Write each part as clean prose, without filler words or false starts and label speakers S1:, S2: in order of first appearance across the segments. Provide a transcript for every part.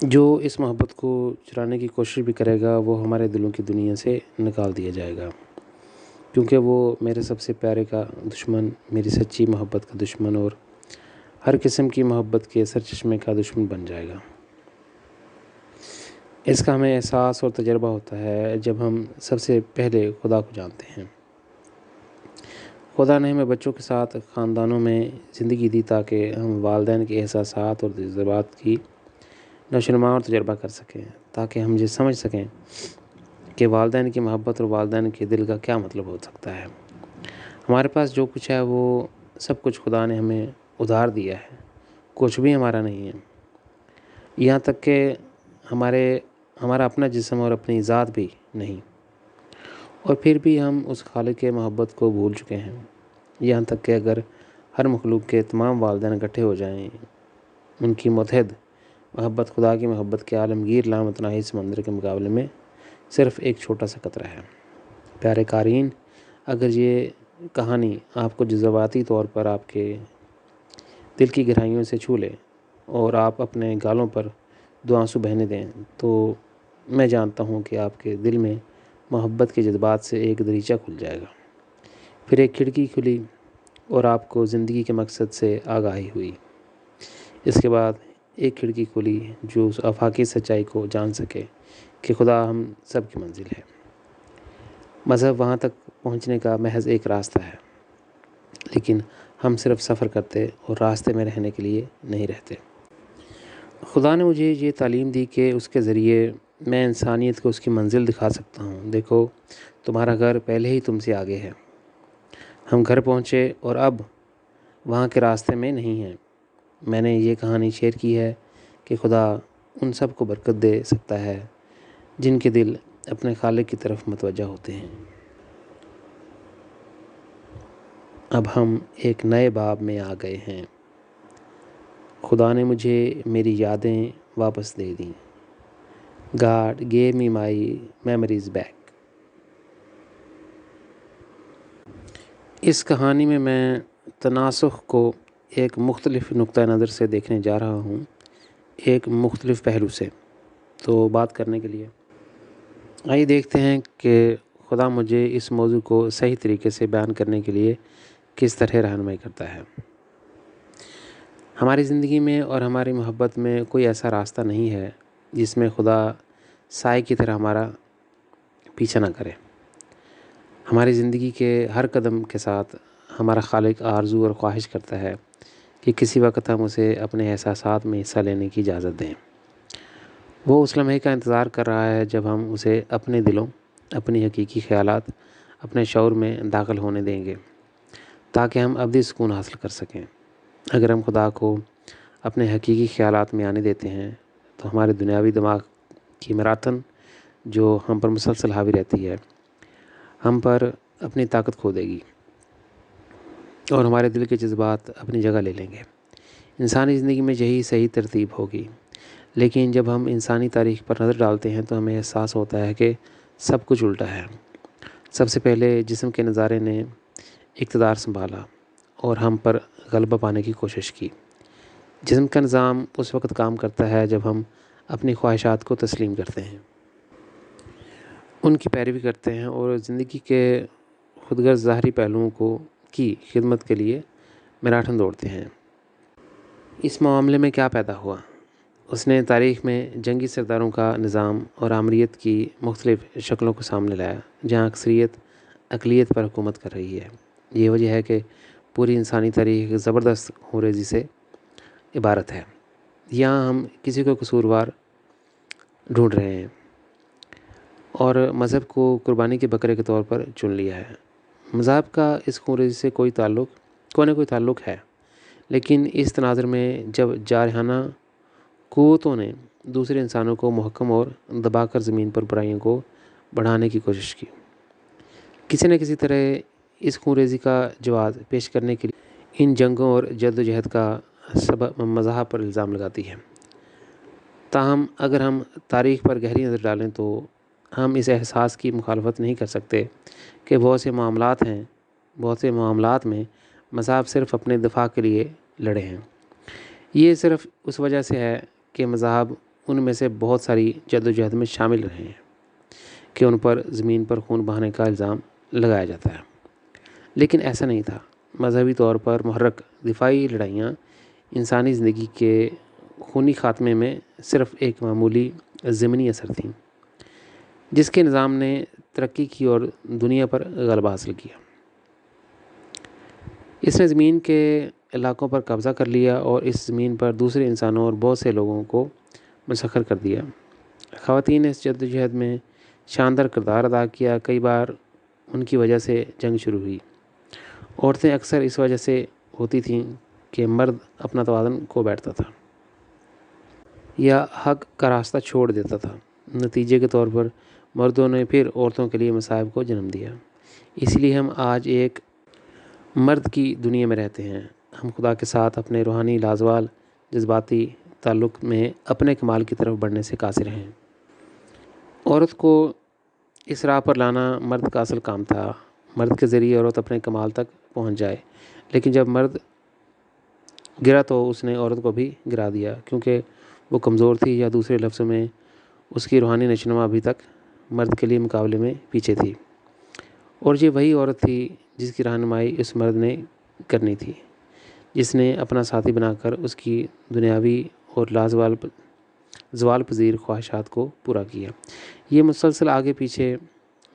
S1: جو اس محبت کو چرانے کی کوشش بھی کرے گا وہ ہمارے دلوں کی دنیا سے نکال دیا جائے گا، کیونکہ وہ میرے سب سے پیارے کا دشمن، میری سچی محبت کا دشمن اور ہر قسم کی محبت کے سرچشمے کا دشمن بن جائے گا۔ اس کا ہمیں احساس اور تجربہ ہوتا ہے جب ہم سب سے پہلے خدا کو جانتے ہیں۔ خدا نے ہمیں بچوں کے ساتھ خاندانوں میں زندگی دی تاکہ ہم والدین کے احساسات اور جذبات کی نشو و نما اور تجربہ کر سکیں، تاکہ ہم یہ سمجھ سکیں کہ والدین کی محبت اور والدین کے دل کا کیا مطلب ہو سکتا ہے۔ ہمارے پاس جو کچھ ہے وہ سب کچھ خدا نے ہمیں ادھار دیا ہے، کچھ بھی ہمارا نہیں ہے، یہاں تک کہ ہمارا اپنا جسم اور اپنی ذات بھی نہیں، اور پھر بھی ہم اس خالق کے محبت کو بھول چکے ہیں، یہاں تک کہ اگر ہر مخلوق کے تمام والدین اکٹھے ہو جائیں، ان کی متحد محبت خدا کی محبت کے عالمگیر لامتناہی سمندر کے مقابلے میں صرف ایک چھوٹا سا قطرہ ہے۔ پیارے قارئین، اگر یہ کہانی آپ کو جذباتی طور پر آپ کے دل کی گہرائیوں سے چھو لے اور آپ اپنے گالوں پر دو آنسو بہنے دیں، تو میں جانتا ہوں کہ آپ کے دل میں محبت کے جذبات سے ایک دریچہ کھل جائے گا، پھر ایک کھڑکی کھلی اور آپ کو زندگی کے مقصد سے آگاہی ہوئی۔ اس کے بعد ایک کھڑکی کھلی جو اس آفاقی سچائی کو جان سکے کہ خدا ہم سب کی منزل ہے۔ مذہب وہاں تک پہنچنے کا محض ایک راستہ ہے، لیکن ہم صرف سفر کرتے اور راستے میں رہنے کے لیے نہیں رہتے۔ خدا نے مجھے یہ تعلیم دی کہ اس کے ذریعے میں انسانیت کو اس کی منزل دکھا سکتا ہوں۔ دیکھو، تمہارا گھر پہلے ہی تم سے آگے ہے۔ ہم گھر پہنچے اور اب وہاں کے راستے میں نہیں ہیں۔ میں نے یہ کہانی شیئر کی ہے کہ خدا ان سب کو برکت دے سکتا ہے جن کے دل اپنے خالق کی طرف متوجہ ہوتے ہیں۔ اب ہم ایک نئے باب میں آ گئے ہیں۔ خدا نے مجھے میری یادیں واپس دے دیں۔ God gave me my memories back۔ اس کہانی میں تناسخ کو ایک مختلف نقطہ نظر سے دیکھنے جا رہا ہوں، ایک مختلف پہلو سے۔ تو بات کرنے کے لیے آئیے دیکھتے ہیں کہ خدا مجھے اس موضوع کو صحیح طریقے سے بیان کرنے کے لیے کس طرح رہنمائی کرتا ہے۔ ہماری زندگی میں اور ہماری محبت میں کوئی ایسا راستہ نہیں ہے جس میں خدا سائے کی طرح ہمارا پیچھا نہ کرے۔ ہماری زندگی کے ہر قدم کے ساتھ ہمارا خالق آرزو اور خواہش کرتا ہے کہ کسی وقت ہم اسے اپنے احساسات میں حصہ لینے کی اجازت دیں۔ وہ اس لمحے کا انتظار کر رہا ہے جب ہم اسے اپنے دلوں، اپنی حقیقی خیالات، اپنے شعور میں داخل ہونے دیں گے، تاکہ ہم ابدی سکون حاصل کر سکیں۔ اگر ہم خدا کو اپنے حقیقی خیالات میں آنے دیتے ہیں تو ہمارے دنیاوی دماغ کی میراتھن جو ہم پر مسلسل حاوی رہتی ہے، ہم پر اپنی طاقت کھو دے گی اور ہمارے دل کے جذبات اپنی جگہ لے لیں گے۔ انسانی زندگی میں یہی صحیح ترتیب ہوگی، لیکن جب ہم انسانی تاریخ پر نظر ڈالتے ہیں تو ہمیں احساس ہوتا ہے کہ سب کچھ الٹا ہے۔ سب سے پہلے جسم کے نظارے نے اقتدار سنبھالا اور ہم پر غلبہ پانے کی کوشش کی۔ جسم کا نظام اس وقت کام کرتا ہے جب ہم اپنی خواہشات کو تسلیم کرتے ہیں، ان کی پیروی کرتے ہیں اور زندگی کے خودغرض ظاہری پہلوؤں کی خدمت کے لیے میراثن دوڑتے ہیں۔ اس معاملے میں کیا پیدا ہوا؟ اس نے تاریخ میں جنگی سرداروں کا نظام اور آمریت کی مختلف شکلوں کو سامنے لایا، جہاں اکثریت اقلیت پر حکومت کر رہی ہے۔ یہ وجہ ہے کہ پوری انسانی تاریخ ایک زبردست خونریزی سے عبارت ہے۔ یہاں ہم کسی کو قصوروار ڈھونڈ رہے ہیں اور مذہب کو قربانی کے بکرے کے طور پر چن لیا ہے۔ مذہب کا اس خونریزی سے کوئی نہ کوئی تعلق ہے، لیکن اس تناظر میں جب جارحانہ قوتوں نے دوسرے انسانوں کو محکم اور دبا کر زمین پر برائیوں کو بڑھانے کی کوشش کی، کسی نہ کسی طرح اس خونریزی کا جواز پیش کرنے کے لیے ان جنگوں اور جدوجہد کا سبب مذہب پر الزام لگاتی ہے۔ تاہم اگر ہم تاریخ پر گہری نظر ڈالیں تو ہم اس احساس کی مخالفت نہیں کر سکتے کہ بہت سے معاملات میں مذہب صرف اپنے دفاع کے لیے لڑے ہیں۔ یہ صرف اس وجہ سے ہے کہ مذہب ان میں سے بہت ساری جدوجہد میں شامل رہے ہیں کہ ان پر زمین پر خون بہانے کا الزام لگایا جاتا ہے، لیکن ایسا نہیں تھا۔ مذہبی طور پر محرک دفاعی لڑائیاں انسانی زندگی کے خونی خاتمے میں صرف ایک معمولی ضمنی اثر تھیں، جس کے نظام نے ترقی کی اور دنیا پر غلبہ حاصل کیا۔ اس نے زمین کے علاقوں پر قبضہ کر لیا اور اس زمین پر دوسرے انسانوں اور بہت سے لوگوں کو مسخر کر دیا۔ خواتین نے اس جدوجہد میں شاندار کردار ادا کیا۔ کئی بار ان کی وجہ سے جنگ شروع ہوئی۔ عورتیں اکثر اس وجہ سے ہوتی تھیں کہ مرد اپنا توازن کھو بیٹھتا تھا یا حق کا راستہ چھوڑ دیتا تھا۔ نتیجے کے طور پر مردوں نے پھر عورتوں کے لیے مصائب کو جنم دیا۔ اس لیے ہم آج ایک مرد کی دنیا میں رہتے ہیں۔ ہم خدا کے ساتھ اپنے روحانی لازوال جذباتی تعلق میں اپنے کمال کی طرف بڑھنے سے قاصر ہیں۔ عورت کو اس راہ پر لانا مرد کا اصل کام تھا۔ مرد کے ذریعے عورت اپنے کمال تک پہنچ جائے، لیکن جب مرد گرا تو اس نے عورت کو بھی گرا دیا، کیونکہ وہ کمزور تھی، یا دوسرے لفظوں میں اس کی روحانی نشوونما ابھی تک مرد کے لیے مقابلے میں پیچھے تھی۔ اور یہ وہی عورت تھی جس کی رہنمائی اس مرد نے کرنی تھی، جس نے اپنا ساتھی بنا کر اس کی دنیاوی اور زوال پذیر خواہشات کو پورا کیا۔ یہ مسلسل آگے پیچھے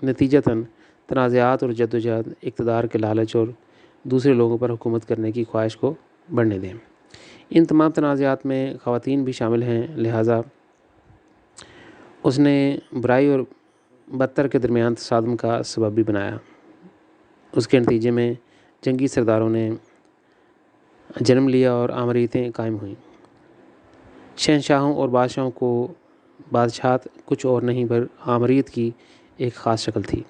S1: نتیجتاً تنازعات اور جدوجہد اقتدار کے لالچ اور دوسرے لوگوں پر حکومت کرنے کی خواہش کو بڑھنے دیں۔ ان تمام تنازعات میں خواتین بھی شامل ہیں، لہٰذا اس نے برائی اور بدتر کے درمیان تصادم کا سبب بھی بنایا۔ اس کے نتیجے میں جنگی سرداروں نے جنم لیا اور آمریتیں قائم ہوئیں۔ شہنشاہوں اور بادشاہوں کو بادشاہت کچھ اور نہیں پر آمریت کی ایک خاص شکل تھی،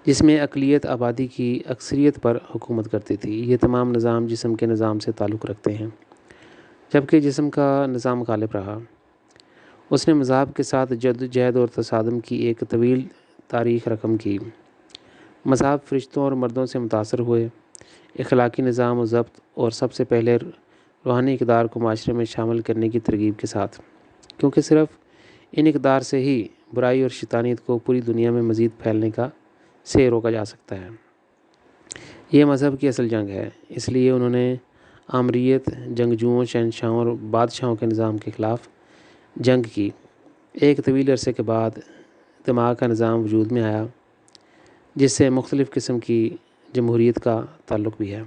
S1: جس میں اقلیت آبادی کی اکثریت پر حکومت کرتی تھی۔ یہ تمام نظام جسم کے نظام سے تعلق رکھتے ہیں، جبکہ جسم کا نظام غالب رہا۔ اس نے مذہب کے ساتھ جدوجہد اور تصادم کی ایک طویل تاریخ رقم کی۔ مذہب فرشتوں اور مردوں سے متاثر ہوئے، اخلاقی نظام و ضبط اور سب سے پہلے روحانی اقدار کو معاشرے میں شامل کرنے کی ترغیب کے ساتھ، کیونکہ صرف ان اقدار سے ہی برائی اور شیطانیت کو پوری دنیا میں مزید پھیلنے سے روکا جا سکتا ہے۔ یہ مذہب کی اصل جنگ ہے۔ اس لیے انہوں نے آمریت، جنگجوؤں، شہنشاہوں اور بادشاہوں کے نظام کے خلاف جنگ کی۔ ایک طویل عرصے کے بعد دماغ کا نظام وجود میں آیا، جس سے مختلف قسم کی جمہوریت کا تعلق بھی ہے۔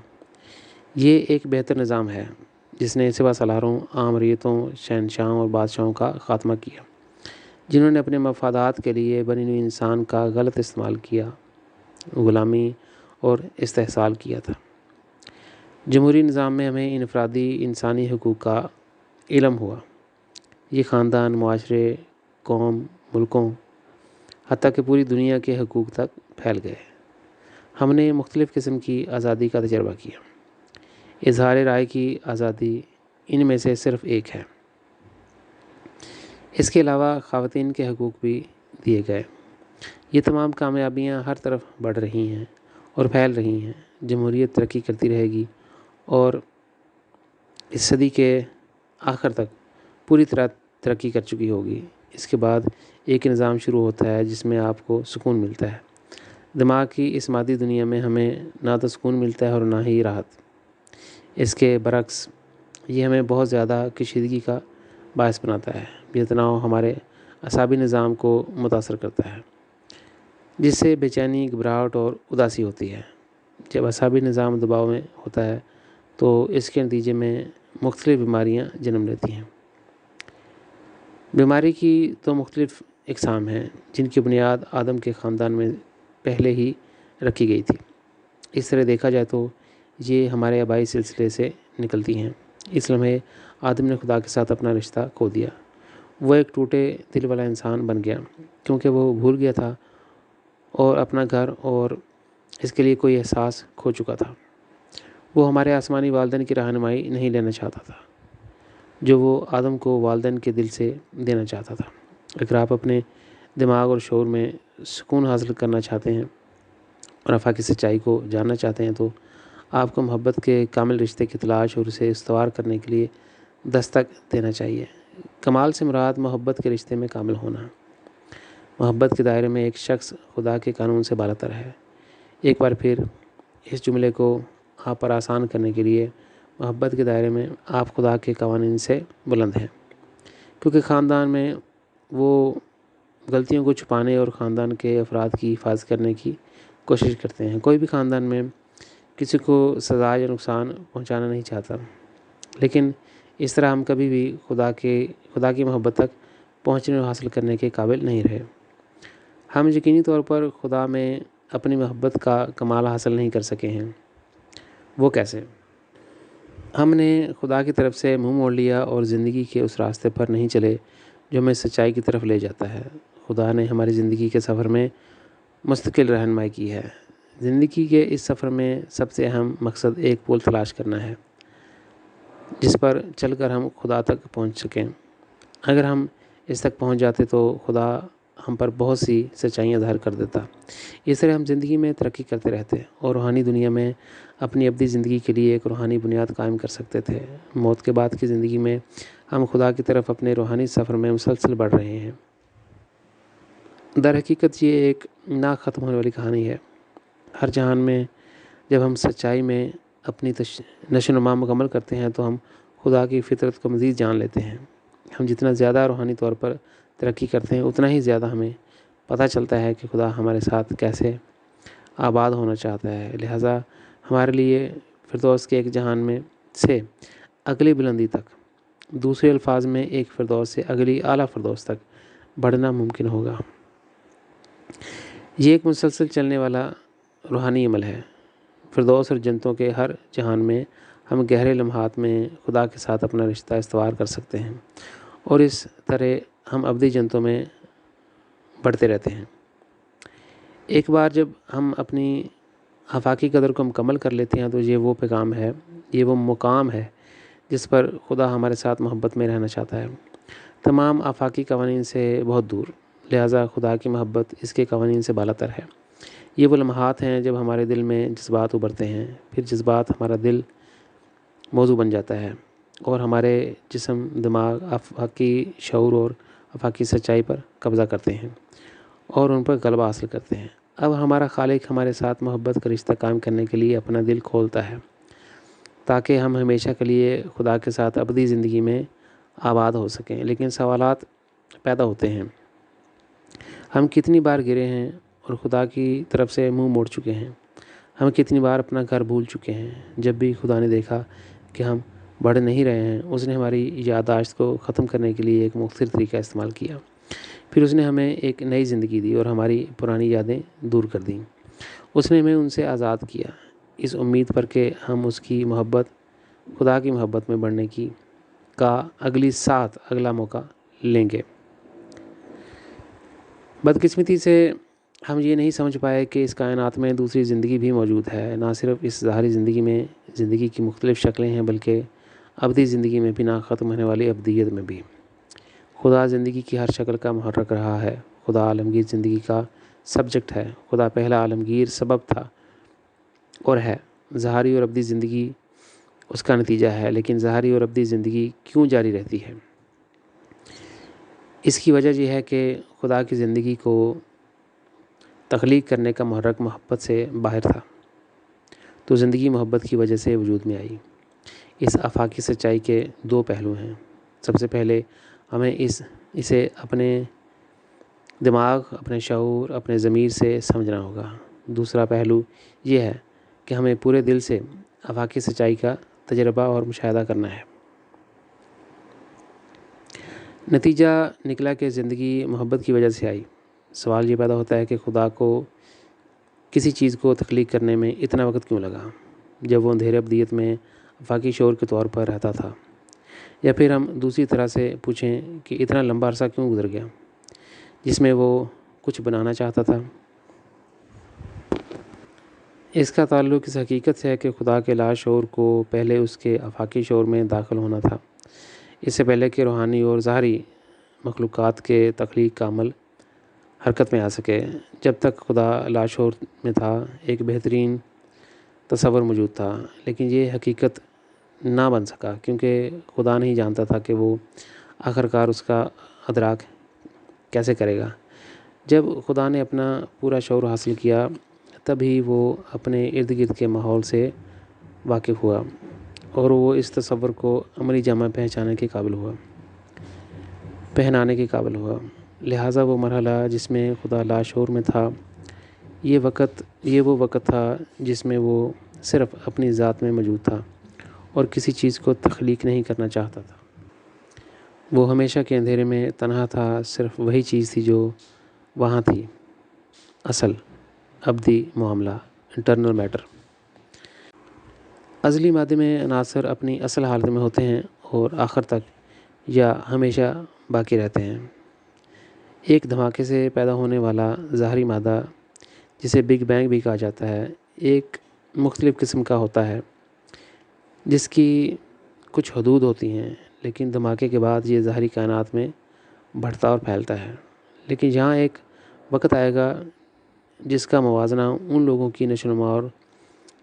S1: یہ ایک بہتر نظام ہے جس نے سپہ سالاروں، آمریتوں، شہنشاہوں اور بادشاہوں کا خاتمہ کیا، جنہوں نے اپنے مفادات کے لیے بنی ہوئی انسان کا غلط استعمال کیا، غلامی اور استحصال کیا تھا۔ جمہوری نظام میں ہمیں انفرادی انسانی حقوق کا علم ہوا۔ یہ خاندان، معاشرے، قوم، ملکوں، حتیٰ کہ پوری دنیا کے حقوق تک پھیل گئے۔ ہم نے مختلف قسم کی آزادی کا تجربہ کیا۔ اظہار رائے کی آزادی ان میں سے صرف ایک ہے۔ اس کے علاوہ خواتین کے حقوق بھی دیے گئے۔ یہ تمام کامیابیاں ہر طرف بڑھ رہی ہیں اور پھیل رہی ہیں۔ جمہوریت ترقی کرتی رہے گی اور اس صدی کے آخر تک پوری طرح ترقی کر چکی ہوگی۔ اس کے بعد ایک نظام شروع ہوتا ہے جس میں آپ کو سکون ملتا ہے۔ دماغ کی اس مادی دنیا میں ہمیں نہ تو سکون ملتا ہے اور نہ ہی راحت۔ اس کے برعکس یہ ہمیں بہت زیادہ کشیدگی کا باعث بناتا ہے۔ یہ تناؤ ہمارے اعصابی نظام کو متاثر کرتا ہے، جس سے بے چینی، گھبراہٹ اور اداسی ہوتی ہے۔ جب اعصابی نظام دباؤ میں ہوتا ہے تو اس کے نتیجے میں مختلف بیماریاں جنم لیتی ہیں۔ بیماری کی تو مختلف اقسام ہیں جن کی بنیاد آدم کے خاندان میں پہلے ہی رکھی گئی تھی۔ اس طرح دیکھا جائے تو یہ ہمارے آبائی سلسلے سے نکلتی ہیں۔ اس لمحے آدم نے خدا کے ساتھ اپنا رشتہ کھو دیا۔ وہ ایک ٹوٹے دل والا انسان بن گیا، کیونکہ وہ بھول گیا تھا اور اپنا گھر اور اس کے لیے کوئی احساس کھو چکا تھا۔ وہ ہمارے آسمانی والدین کی رہنمائی نہیں لینا چاہتا تھا جو وہ آدم کو والدین کے دل سے دینا چاہتا تھا۔ اگر آپ اپنے دماغ اور شعور میں سکون حاصل کرنا چاہتے ہیں اور افاق کی سچائی کو جاننا چاہتے ہیں تو آپ کو محبت کے کامل رشتے کی تلاش اور اسے استوار کرنے کے لیے دستک دینا چاہیے۔ کمال سے مراد محبت کے رشتے میں کامل ہونا۔ محبت کے دائرے میں ایک شخص خدا کے قانون سے بالاتر ہے۔ ایک بار پھر اس جملے کو آپ پر آسان کرنے کے لیے، محبت کے دائرے میں آپ خدا کے قوانین سے بلند ہیں، کیونکہ خاندان میں وہ غلطیوں کو چھپانے اور خاندان کے افراد کی حفاظت کرنے کی کوشش کرتے ہیں۔ کوئی بھی خاندان میں کسی کو سزا یا نقصان پہنچانا نہیں چاہتا، لیکن اس طرح ہم کبھی بھی خدا کی محبت تک پہنچنے اور حاصل کرنے کے قابل نہیں رہے۔ ہم یقینی طور پر خدا میں اپنی محبت کا کمال حاصل نہیں کر سکے ہیں۔ وہ کیسے؟ ہم نے خدا کی طرف سے منہ موڑ لیا اور زندگی کے اس راستے پر نہیں چلے جو ہمیں سچائی کی طرف لے جاتا ہے۔ خدا نے ہماری زندگی کے سفر میں مستقل رہنمائی کی ہے۔ زندگی کے اس سفر میں سب سے اہم مقصد ایک پل تلاش کرنا ہے جس پر چل کر ہم خدا تک پہنچ سکیں۔ اگر ہم اس تک پہنچ جاتے تو خدا ہم پر بہت سی سچائیاں ظاہر کر دیتا۔ اس طرح ہم زندگی میں ترقی کرتے رہتے اور روحانی دنیا میں اپنی ابدی زندگی کے لیے ایک روحانی بنیاد قائم کر سکتے تھے۔ موت کے بعد کی زندگی میں ہم خدا کی طرف اپنے روحانی سفر میں مسلسل بڑھ رہے ہیں۔ در حقیقت یہ ایک نہ ختم ہونے والی کہانی ہے۔ ہر جہان میں جب ہم سچائی میں اپنی نشو و نما مکمل کرتے ہیں تو ہم خدا کی فطرت کو مزید جان لیتے ہیں۔ ہم جتنا زیادہ روحانی طور پر ترقی کرتے ہیں اتنا ہی زیادہ ہمیں پتہ چلتا ہے کہ خدا ہمارے ساتھ کیسے آباد ہونا چاہتا ہے۔ لہٰذا ہمارے لیے فردوس کے ایک جہان میں سے اگلی بلندی تک، دوسرے الفاظ میں ایک فردوس سے اگلی اعلیٰ فردوس تک بڑھنا ممکن ہوگا۔ یہ ایک مسلسل چلنے والا روحانی عمل ہے۔ فردوس اور جنتوں کے ہر جہان میں ہم گہرے لمحات میں خدا کے ساتھ اپنا رشتہ استوار کر سکتے ہیں اور اس طرح ہم ابدی جنتوں میں بڑھتے رہتے ہیں۔ ایک بار جب ہم اپنی آفاقی قدر کو مکمل کر لیتے ہیں تو یہ وہ پیغام ہے، یہ وہ مقام ہے جس پر خدا ہمارے ساتھ محبت میں رہنا چاہتا ہے، تمام آفاقی قوانین سے بہت دور۔ لہٰذا خدا کی محبت اس کے قوانین سے بالاتر ہے۔ یہ وہ لمحات ہیں جب ہمارے دل میں جذبات ابھرتے ہیں، پھر جذبات ہمارا دل موضوع بن جاتا ہے اور ہمارے جسم، دماغ آفاقی شعور اور آفاقی سچائی پر قبضہ کرتے ہیں اور ان پر غلبہ حاصل کرتے ہیں۔ اب ہمارا خالق ہمارے ساتھ محبت کا رشتہ قائم کرنے کے لیے اپنا دل کھولتا ہے تاکہ ہم ہمیشہ کے لیے خدا کے ساتھ ابدی زندگی میں آباد ہو سکیں۔ لیکن سوالات پیدا ہوتے ہیں، ہم کتنی بار گرے ہیں اور خدا کی طرف سے منہ موڑ چکے ہیں؟ ہم کتنی بار اپنا گھر بھول چکے ہیں؟ جب بھی خدا نے دیکھا کہ ہم بڑھ نہیں رہے ہیں، اس نے ہماری یادداشت کو ختم کرنے کے لیے ایک مؤثر طریقہ استعمال کیا۔ پھر اس نے ہمیں ایک نئی زندگی دی اور ہماری پرانی یادیں دور کر دیں۔ اس نے ہمیں ان سے آزاد کیا، اس امید پر کہ ہم اس کی محبت، خدا کی محبت میں بڑھنے کا اگلا موقع لیں گے۔ بدقسمتی سے ہم یہ نہیں سمجھ پائے کہ اس کائنات میں دوسری زندگی بھی موجود ہے۔ نہ صرف اس ظاہری زندگی میں زندگی کی مختلف شکلیں ہیں بلکہ ابدی زندگی میں بھی، نہ ختم ہونے والی ابدیت میں بھی۔ خدا زندگی کی ہر شکل کا محرک رہا ہے۔ خدا عالمگیر زندگی کا سبجیکٹ ہے۔ خدا پہلا عالمگیر سبب تھا اور ہے۔ ظاہری اور ابدی زندگی اس کا نتیجہ ہے، لیکن ظاہری اور ابدی زندگی کیوں جاری رہتی ہے؟ اس کی وجہ یہ ہے کہ خدا کی زندگی کو تخلیق کرنے کا محرک محبت سے باہر تھا، تو زندگی محبت کی وجہ سے وجود میں آئی۔ اس آفاقی سچائی کے دو پہلو ہیں۔ سب سے پہلے ہمیں اسے اپنے دماغ، اپنے شعور، اپنے ضمیر سے سمجھنا ہوگا۔ دوسرا پہلو یہ ہے کہ ہمیں پورے دل سے آفاقی سچائی کا تجربہ اور مشاہدہ کرنا ہے۔ نتیجہ نکلا کہ زندگی محبت کی وجہ سے آئی۔ سوال یہ پیدا ہوتا ہے کہ خدا کو کسی چیز کو تخلیق کرنے میں اتنا وقت کیوں لگا جب وہ اندھیرے ابدیت میں آفاقی شعور کے طور پر رہتا تھا؟ یا پھر ہم دوسری طرح سے پوچھیں کہ اتنا لمبا عرصہ کیوں گزر گیا جس میں وہ کچھ بنانا چاہتا تھا؟ اس کا تعلق اس حقیقت سے ہے کہ خدا کے لاشعور کو پہلے اس کے آفاقی شعور میں داخل ہونا تھا، اس سے پہلے کہ روحانی اور ظاہری مخلوقات کے تخلیق کا عمل حرکت میں آ سکے۔ جب تک خدا لاشعور میں تھا، ایک بہترین تصور موجود تھا، لیکن یہ حقیقت نہ بن سکا کیونکہ خدا نہیں جانتا تھا کہ وہ آخرکار اس کا ادراک کیسے کرے گا؟ جب خدا نے اپنا پورا شعور حاصل کیا تب ہی وہ اپنے ارد گرد کے ماحول سے واقف ہوا اور وہ اس تصور کو عملی جامہ پہنانے کے قابل ہوا۔ لہٰذا وہ مرحلہ جس میں خدا لاشعور میں تھا، یہ وہ وقت تھا جس میں وہ صرف اپنی ذات میں موجود تھا اور کسی چیز کو تخلیق نہیں کرنا چاہتا تھا۔ وہ ہمیشہ کے اندھیرے میں تنہا تھا، صرف وہی چیز تھی جو وہاں تھی، اصل ابدی معاملہ، انٹرنل میٹر۔ ازلی مادے میں عناصر اپنی اصل حالت میں ہوتے ہیں اور آخر تک یا ہمیشہ باقی رہتے ہیں۔ ایک دھماکے سے پیدا ہونے والا ظاہری مادہ، جسے بگ بینگ بھی کہا جاتا ہے، ایک مختلف قسم کا ہوتا ہے جس کی کچھ حدود ہوتی ہیں، لیکن دھماکے کے بعد یہ ظاہری کائنات میں بڑھتا اور پھیلتا ہے۔ لیکن یہاں ایک وقت آئے گا جس کا موازنہ ان لوگوں کی نشوونما اور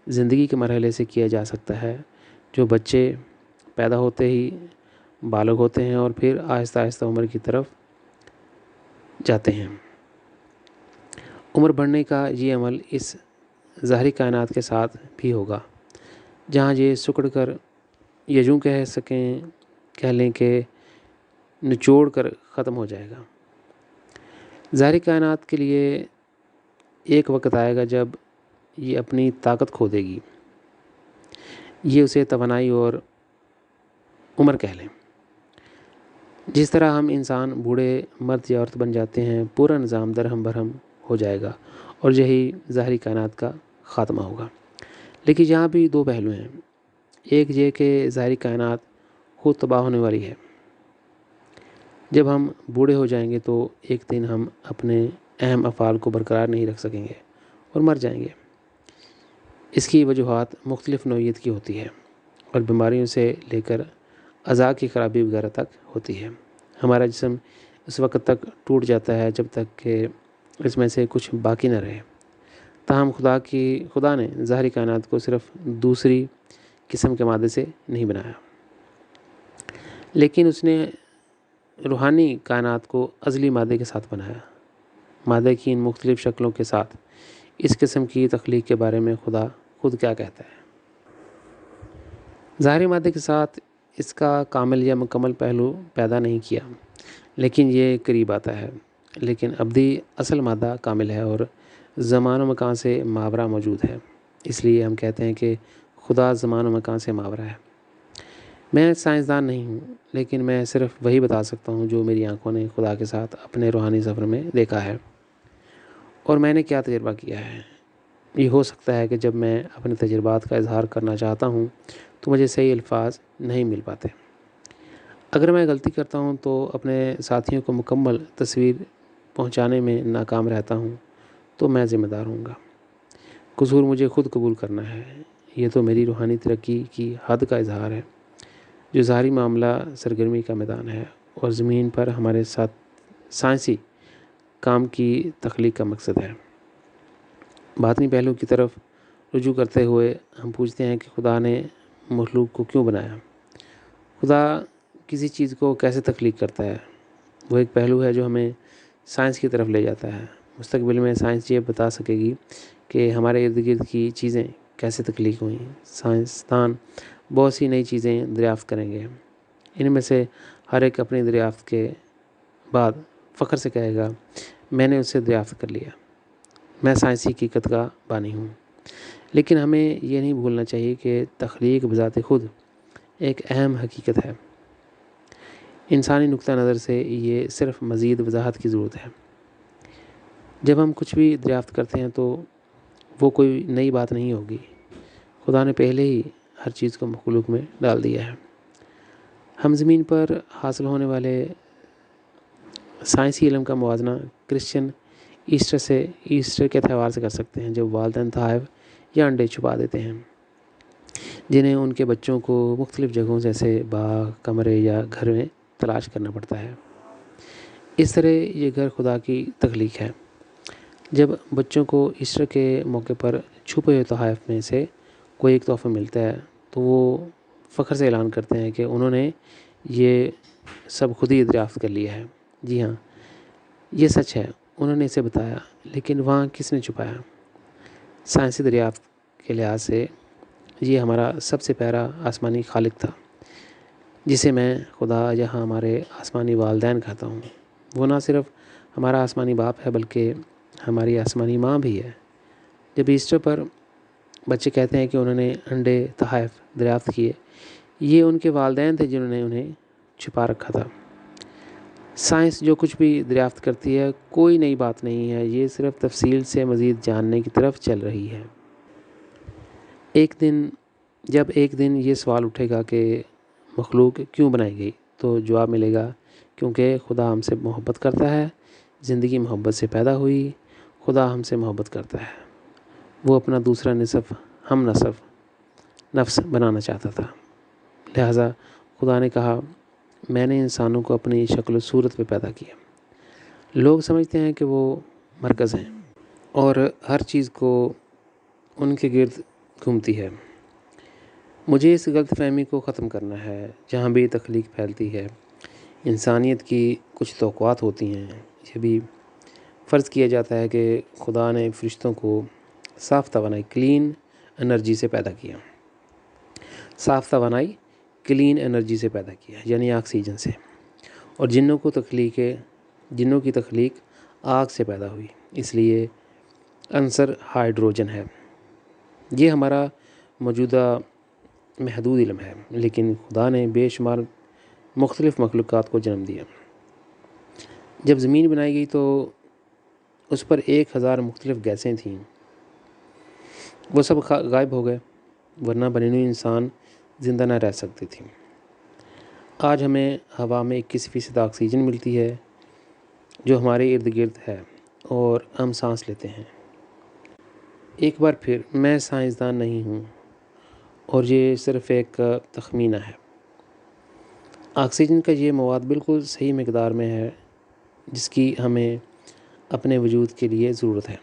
S1: زندگی کے مرحلے سے کیا جا سکتا ہے جو بچے پیدا ہوتے ہی بالغ ہوتے ہیں اور پھر آہستہ آہستہ عمر کی طرف جاتے ہیں۔ عمر بڑھنے کا یہ عمل اس ظاہری کائنات کے ساتھ بھی ہوگا، جہاں یہ سکڑ کر یا یوں کہہ لیں کہ نچوڑ کر ختم ہو جائے گا۔ ظاہری کائنات کے لیے ایک وقت آئے گا جب یہ اپنی طاقت کھو دے گی، یہ اسے توانائی اور عمر کہہ لیں۔ جس طرح ہم انسان بوڑھے مرد یا عورت بن جاتے ہیں، پورا نظام درہم برہم ہو جائے گا اور یہی ظاہری کائنات کا خاتمہ ہوگا۔ لیکن یہاں بھی دو پہلو ہیں۔ ایک یہ کہ ظاہری کائنات خود تباہ ہونے والی ہے۔ جب ہم بوڑھے ہو جائیں گے تو ایک دن ہم اپنے اہم افعال کو برقرار نہیں رکھ سکیں گے اور مر جائیں گے۔ اس کی وجوہات مختلف نوعیت کی ہوتی ہے اور بیماریوں سے لے کر اعضاء کی خرابی وغیرہ تک ہوتی ہے۔ ہمارا جسم اس وقت تک ٹوٹ جاتا ہے جب تک کہ اس میں سے کچھ باقی نہ رہے۔ تاہم خدا نے ظاہری کائنات کو صرف دوسری قسم کے مادے سے نہیں بنایا، لیکن اس نے روحانی کائنات کو ازلی مادے کے ساتھ بنایا۔ مادے کی ان مختلف شکلوں کے ساتھ اس قسم کی تخلیق کے بارے میں خدا خود کیا کہتا ہے؟ ظاہری مادے کے ساتھ اس کا کامل یا مکمل پہلو پیدا نہیں کیا، لیکن یہ قریب آتا ہے۔ لیکن ابدی اصل مادہ کامل ہے اور زمان و مکان سے ماورا موجود ہے۔ اس لیے ہم کہتے ہیں کہ خدا زمان و مکان سے ماورا ہے۔ میں سائنسدان نہیں ہوں، لیکن میں صرف وہی بتا سکتا ہوں جو میری آنکھوں نے خدا کے ساتھ اپنے روحانی سفر میں دیکھا ہے اور میں نے کیا تجربہ کیا ہے۔ یہ ہو سکتا ہے کہ جب میں اپنے تجربات کا اظہار کرنا چاہتا ہوں تو مجھے صحیح الفاظ نہیں مل پاتے۔ اگر میں غلطی کرتا ہوں تو اپنے ساتھیوں کو مکمل تصویر پہنچانے میں ناکام رہتا ہوں تو میں ذمہ دار ہوں گا۔ قصور مجھے خود قبول کرنا ہے۔ یہ تو میری روحانی ترقی کی حد کا اظہار ہے، جو ظاہری معاملہ سرگرمی کا میدان ہے اور زمین پر ہمارے ساتھ سائنسی کام کی تخلیق کا مقصد ہے۔ باطنی پہلو کی طرف رجوع کرتے ہوئے ہم پوچھتے ہیں کہ خدا نے مخلوق کو کیوں بنایا؟ خدا کسی چیز کو کیسے تخلیق کرتا ہے؟ وہ ایک پہلو ہے جو ہمیں سائنس کی طرف لے جاتا ہے۔ مستقبل میں سائنس یہ بتا سکے گی کہ ہمارے ارد گرد کی چیزیں کیسے تخلیق ہوئیں۔ سائنسدان بہت سی نئی چیزیں دریافت کریں گے۔ ان میں سے ہر ایک اپنی دریافت کے بعد فخر سے کہے گا، میں نے اسے دریافت کر لیا، میں سائنسی حقیقت کا بانی ہوں۔ لیکن ہمیں یہ نہیں بھولنا چاہیے کہ تخلیق بذات خود ایک اہم حقیقت ہے۔ انسانی نقطہ نظر سے یہ صرف مزید وضاحت کی ضرورت ہے۔ جب ہم کچھ بھی دریافت کرتے ہیں تو وہ کوئی نئی بات نہیں ہوگی۔ خدا نے پہلے ہی ہر چیز کو مخلوق میں ڈال دیا ہے۔ ہم زمین پر حاصل ہونے والے سائنسی علم کا موازنہ کرسچن ایسٹر کے تہوار سے کر سکتے ہیں، جب والدین تحائف یا انڈے چھپا دیتے ہیں جنہیں ان کے بچوں کو مختلف جگہوں جیسے باغ، کمرے یا گھر میں تلاش کرنا پڑتا ہے۔ اس طرح یہ گھر خدا کی تخلیق ہے۔ جب بچوں کو ایسٹر کے موقع پر چھپے ہوئے تحائف میں سے کوئی ایک تحفہ ملتا ہے تو وہ فخر سے اعلان کرتے ہیں کہ انہوں نے یہ سب خود ہی دریافت کر لیا ہے۔ جی ہاں، یہ سچ ہے، انہوں نے اسے بتایا، لیکن وہاں کس نے چھپایا؟ سائنسی دریافت کے لحاظ سے یہ ہمارا سب سے پیارا آسمانی خالق تھا، جسے میں خدا یا ہمارے آسمانی والدین کہتا ہوں۔ وہ نہ صرف ہمارا آسمانی باپ ہے بلکہ ہماری آسمانی ماں بھی ہے۔ جب ایسٹر پر بچے کہتے ہیں کہ انہوں نے انڈے تحائف دریافت کیے، یہ ان کے والدین تھے جنہوں نے انہیں چھپا رکھا تھا۔ سائنس جو کچھ بھی دریافت کرتی ہے کوئی نئی بات نہیں ہے، یہ صرف تفصیل سے مزید جاننے کی طرف چل رہی ہے۔ جب ایک دن یہ سوال اٹھے گا کہ مخلوق کیوں بنائی گئی، تو جواب ملے گا کیونکہ خدا ہم سے محبت کرتا ہے، زندگی محبت سے پیدا ہوئی، خدا ہم سے محبت کرتا ہے۔ وہ اپنا دوسرا نصف ہم نفس بنانا چاہتا تھا، لہٰذا خدا نے کہا میں نے انسانوں کو اپنی شکل و صورت پہ پیدا کیا۔ لوگ سمجھتے ہیں کہ وہ مرکز ہیں اور ہر چیز کو ان کے گرد گھومتی ہے۔ مجھے اس غلط فہمی کو ختم کرنا ہے۔ جہاں بھی تخلیق پھیلتی ہے، انسانیت کی کچھ توقعات ہوتی ہیں۔ یہ بھی فرض کیا جاتا ہے کہ خدا نے فرشتوں کو صاف توانائی کلین انرجی سے پیدا کیا، یعنی آکسیجن سے، اور جنوں کی تخلیق آگ سے پیدا ہوئی، اس لیے عنصر ہائیڈروجن ہے۔ یہ ہمارا موجودہ محدود علم ہے، لیکن خدا نے بے شمار مختلف مخلوقات کو جنم دیا۔ جب زمین بنائی گئی تو اس پر 1000 مختلف گیسیں تھیں، وہ سب غائب ہو گئے، ورنہ بنی ہوئی انسان زندہ نہ رہ سکتی تھی۔ آج ہمیں ہوا میں 21% آکسیجن ملتی ہے جو ہمارے ارد گرد ہے اور ہم سانس لیتے ہیں۔ ایک بار پھر میں سائنسدان نہیں ہوں اور یہ صرف ایک تخمینہ ہے۔ آکسیجن کا یہ مواد بالکل صحیح مقدار میں ہے جس کی ہمیں اپنے وجود کے لیے ضرورت ہے۔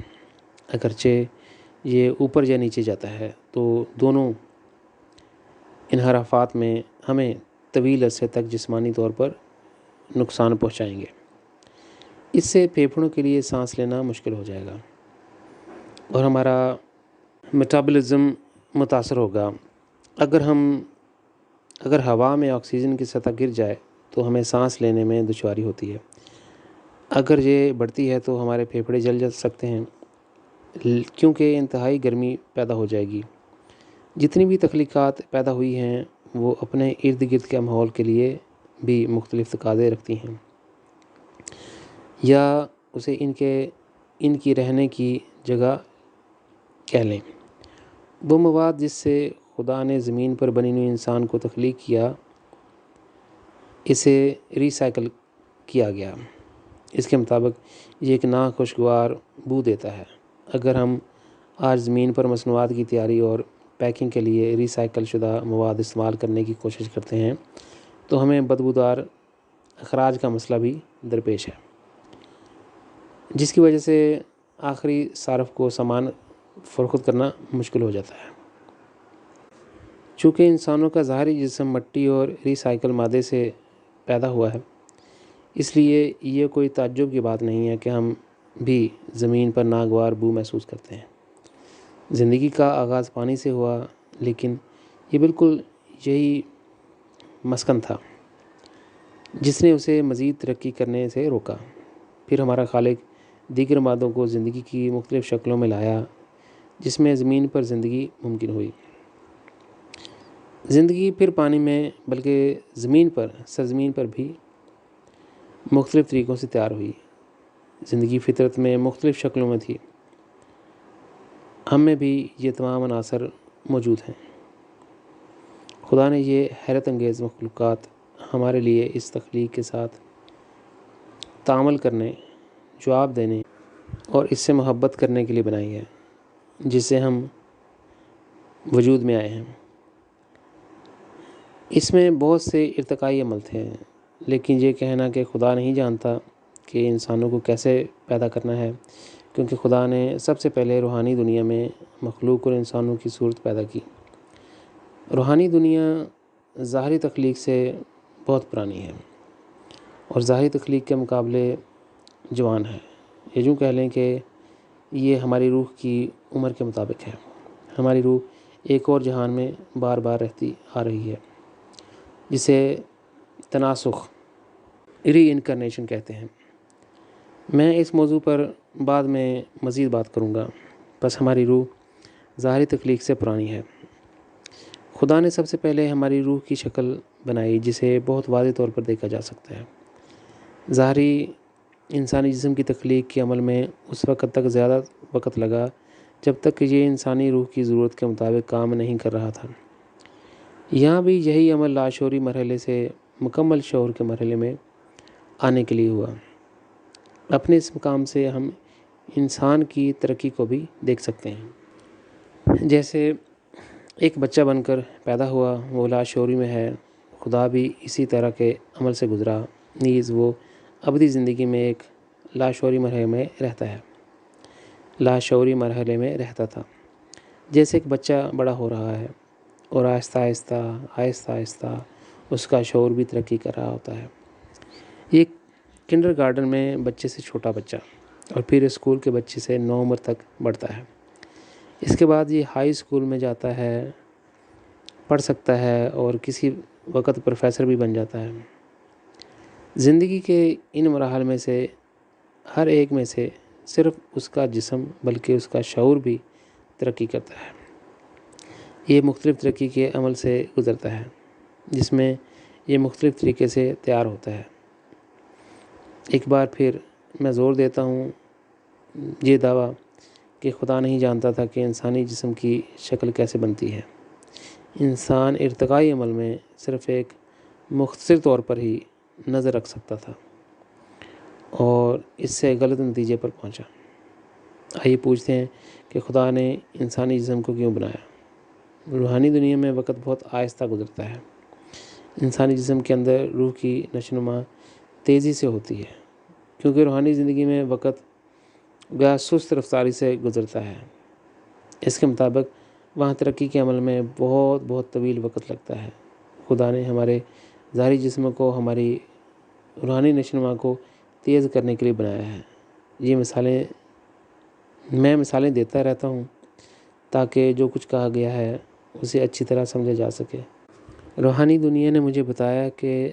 S1: اگرچہ یہ اوپر یا نیچے جاتا ہے تو دونوں انحرافات میں ہمیں طویل عرصے تک جسمانی طور پر نقصان پہنچائیں گے۔ اس سے پھیپھڑوں کے لیے سانس لینا مشکل ہو جائے گا اور ہمارا میٹابولزم متاثر ہوگا۔ اگر ہوا میں آکسیجن کی سطح گر جائے تو ہمیں سانس لینے میں دشواری ہوتی ہے۔ اگر یہ بڑھتی ہے تو ہمارے پھیپھڑے جل سکتے ہیں کیونکہ انتہائی گرمی پیدا ہو جائے گی۔ جتنی بھی تخلیقات پیدا ہوئی ہیں وہ اپنے ارد گرد کے ماحول کے لیے بھی مختلف تقاضے رکھتی ہیں، یا اسے ان کی رہنے کی جگہ کہہ لیں۔ وہ مواد جس سے خدا نے زمین پر بنی ہوئی انسان کو تخلیق کیا، اسے ری سائیکل کیا گیا۔ اس کے مطابق یہ ایک ناخوشگوار بو دیتا ہے۔ اگر ہم آج زمین پر مصنوعات کی تیاری اور پیکنگ کے لیے ری سائیکل شدہ مواد استعمال کرنے کی کوشش کرتے ہیں تو ہمیں بدبودار اخراج کا مسئلہ بھی درپیش ہے، جس کی وجہ سے آخری صارف کو سامان فروخت کرنا مشکل ہو جاتا ہے۔ چونکہ انسانوں کا ظاہری جسم مٹی اور ری سائیکل مادے سے پیدا ہوا ہے، اس لیے یہ کوئی تعجب کی بات نہیں ہے کہ ہم بھی زمین پر ناگوار بو محسوس کرتے ہیں۔ زندگی کا آغاز پانی سے ہوا، لیکن یہ بالکل یہی مسکن تھا جس نے اسے مزید ترقی کرنے سے روکا۔ پھر ہمارا خالق دیگر مادوں کو زندگی کی مختلف شکلوں میں لایا جس میں زمین پر زندگی ممکن ہوئی۔ زندگی پھر پانی میں بلکہ سرزمین پر بھی مختلف طریقوں سے تیار ہوئی۔ زندگی فطرت میں مختلف شکلوں میں تھی، ہم میں بھی یہ تمام عناصر موجود ہیں۔ خدا نے یہ حیرت انگیز مخلوقات ہمارے لیے اس تخلیق کے ساتھ تعامل کرنے، جواب دینے اور اس سے محبت کرنے کے لیے بنائی ہے جس سے ہم وجود میں آئے ہیں۔ اس میں بہت سے ارتقائی عمل تھے، لیکن یہ کہنا کہ خدا نہیں جانتا کہ انسانوں کو کیسے پیدا کرنا ہے، کیونکہ خدا نے سب سے پہلے روحانی دنیا میں مخلوق اور انسانوں کی صورت پیدا کی۔ روحانی دنیا ظاہری تخلیق سے بہت پرانی ہے۔ اور ظاہری تخلیق کے مقابلے جوان ہے، یا یوں کہہ لیں کہ یہ ہماری روح کی عمر کے مطابق ہے۔ ہماری روح ایک اور جہان میں بار بار رہتی آ رہی ہے، جسے تناسخ ری انکارنیشن کہتے ہیں۔ میں اس موضوع پر بعد میں مزید بات کروں گا۔ بس ہماری روح ظاہری تخلیق سے پرانی ہے۔ خدا نے سب سے پہلے ہماری روح کی شکل بنائی، جسے بہت واضح طور پر دیکھا جا سکتا ہے۔ ظاہری انسانی جسم کی تخلیق کے عمل میں اس وقت تک زیادہ وقت لگا جب تک کہ یہ انسانی روح کی ضرورت کے مطابق کام نہیں کر رہا تھا۔ یہاں بھی یہی عمل لاشعوری مرحلے سے مکمل شعور کے مرحلے میں آنے کے لیے ہوا۔ اپنے اس مقام سے ہم انسان کی ترقی کو بھی دیکھ سکتے ہیں۔ جیسے ایک بچہ بن کر پیدا ہوا، وہ لاشعوری میں ہے، خدا بھی اسی طرح کے عمل سے گزرا، نیز وہ ابدی زندگی میں ایک لاشعوری مرحلے میں رہتا تھا۔ جیسے ایک بچہ بڑا ہو رہا ہے اور آہستہ آہستہ اس کا شعور بھی ترقی کر رہا ہوتا ہے۔ یہ کنڈر گارڈن میں بچے سے چھوٹا بچہ اور پھر اسکول کے بچے سے نوعمر تک بڑھتا ہے۔ اس کے بعد یہ ہائی اسکول میں جاتا ہے، پڑھ سکتا ہے اور کسی وقت پروفیسر بھی بن جاتا ہے۔ زندگی کے ان مراحل میں سے ہر ایک میں سے صرف اس کا جسم بلکہ اس کا شعور بھی ترقی کرتا ہے۔ یہ مختلف ترقی کے عمل سے گزرتا ہے، جس میں یہ مختلف طریقے سے تیار ہوتا ہے۔ ایک بار پھر میں زور دیتا ہوں یہ دعویٰ کہ خدا نہیں جانتا تھا کہ انسانی جسم کی شکل کیسے بنتی ہے۔ انسان ارتقائی عمل میں صرف ایک مختصر طور پر ہی نظر رکھ سکتا تھا اور اس سے غلط نتیجے پر پہنچا۔ آئیے پوچھتے ہیں کہ خدا نے انسانی جسم کو کیوں بنایا؟ روحانی دنیا میں وقت بہت آہستہ گزرتا ہے۔ انسانی جسم کے اندر روح کی نشوونما تیزی سے ہوتی ہے، کیونکہ روحانی زندگی میں وقت گویا سست رفتاری سے گزرتا ہے۔ اس کے مطابق وہاں ترقی کے عمل میں بہت طویل وقت لگتا ہے۔ خدا نے ہمارے ظاہری جسم کو ہماری روحانی نشوونما کو تیز کرنے کے لیے بنایا ہے۔ میں مثالیں دیتا رہتا ہوں تاکہ جو کچھ کہا گیا ہے اسے اچھی طرح سمجھا جا سکے۔ روحانی دنیا نے مجھے بتایا کہ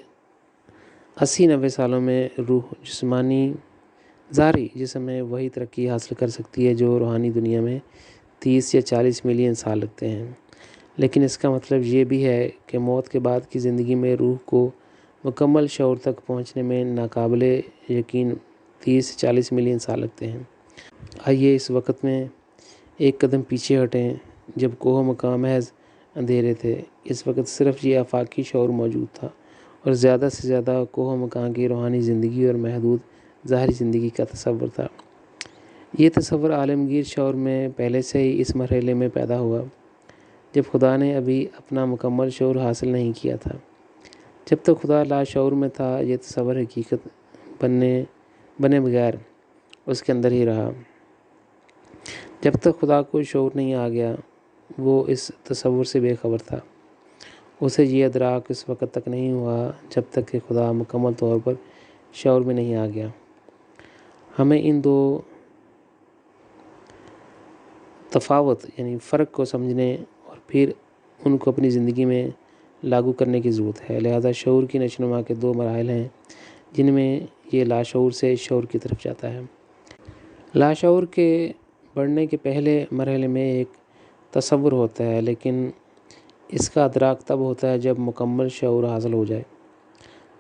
S1: 80-90 سالوں میں روح ظاہری جسم میں وہی ترقی حاصل کر سکتی ہے جو روحانی دنیا میں 30 یا 40 ملین سال لگتے ہیں۔ لیکن اس کا مطلب یہ بھی ہے کہ موت کے بعد کی زندگی میں روح کو مکمل شعور تک پہنچنے میں ناقابل یقین 30 سے 40 ملین سال لگتے ہیں۔ آئیے اس وقت میں ایک قدم پیچھے ہٹیں جب کوہ مقام محض اندھیرے تھے۔ اس وقت صرف یہ آفاقی شعور موجود تھا اور زیادہ سے زیادہ کوہ مقام کی روحانی زندگی اور محدود ظاہری زندگی کا تصور تھا۔ یہ تصور عالمگیر شعور میں پہلے سے ہی اس مرحلے میں پیدا ہوا جب خدا نے ابھی اپنا مکمل شعور حاصل نہیں کیا تھا۔ جب تک خدا لاشعور میں تھا، یہ تصور حقیقت بنے بغیر اس کے اندر ہی رہا۔ جب تک خدا کو شعور نہیں آ گیا، وہ اس تصور سے بے خبر تھا۔ اسے یہ ادراک اس وقت تک نہیں ہوا جب تک کہ خدا مکمل طور پر شعور میں نہیں آ گیا۔ ہمیں ان دو تفاوت یعنی فرق کو سمجھنے اور پھر ان کو اپنی زندگی میں لاگو کرنے کی ضرورت ہے۔ لہذا شعور کی نشوونما کے 2 مراحل ہیں جن میں یہ لاشعور سے شعور کی طرف جاتا ہے۔ لاشعور کے بڑھنے کے پہلے مرحلے میں ایک تصور ہوتا ہے، لیکن اس کا ادراک تب ہوتا ہے جب مکمل شعور حاصل ہو جائے۔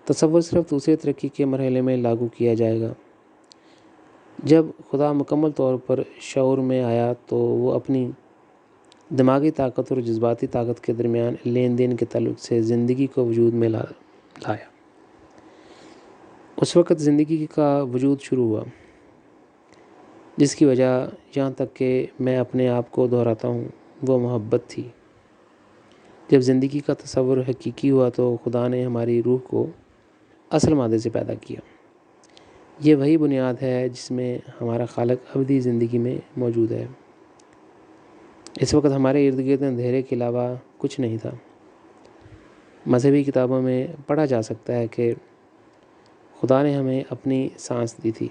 S1: تصور صرف دوسرے ترقی کے مرحلے میں لاگو کیا جائے گا۔ جب خدا مکمل طور پر شعور میں آیا تو وہ اپنی دماغی طاقت اور جذباتی طاقت کے درمیان لین دین کے تعلق سے زندگی کو وجود میں لایا۔ اس وقت زندگی کا وجود شروع ہوا، جس کی وجہ یہاں تک کہ میں اپنے آپ کو دہراتا ہوں وہ محبت تھی۔ جب زندگی کا تصور حقیقی ہوا تو خدا نے ہماری روح کو اصل مادے سے پیدا کیا۔ یہ وہی بنیاد ہے جس میں ہمارا خالق ابدی زندگی میں موجود ہے۔ اس وقت ہمارے ارد گرد اندھیرے کے علاوہ کچھ نہیں تھا۔ مذہبی کتابوں میں پڑھا جا سکتا ہے کہ خدا نے ہمیں اپنی سانس دی تھی۔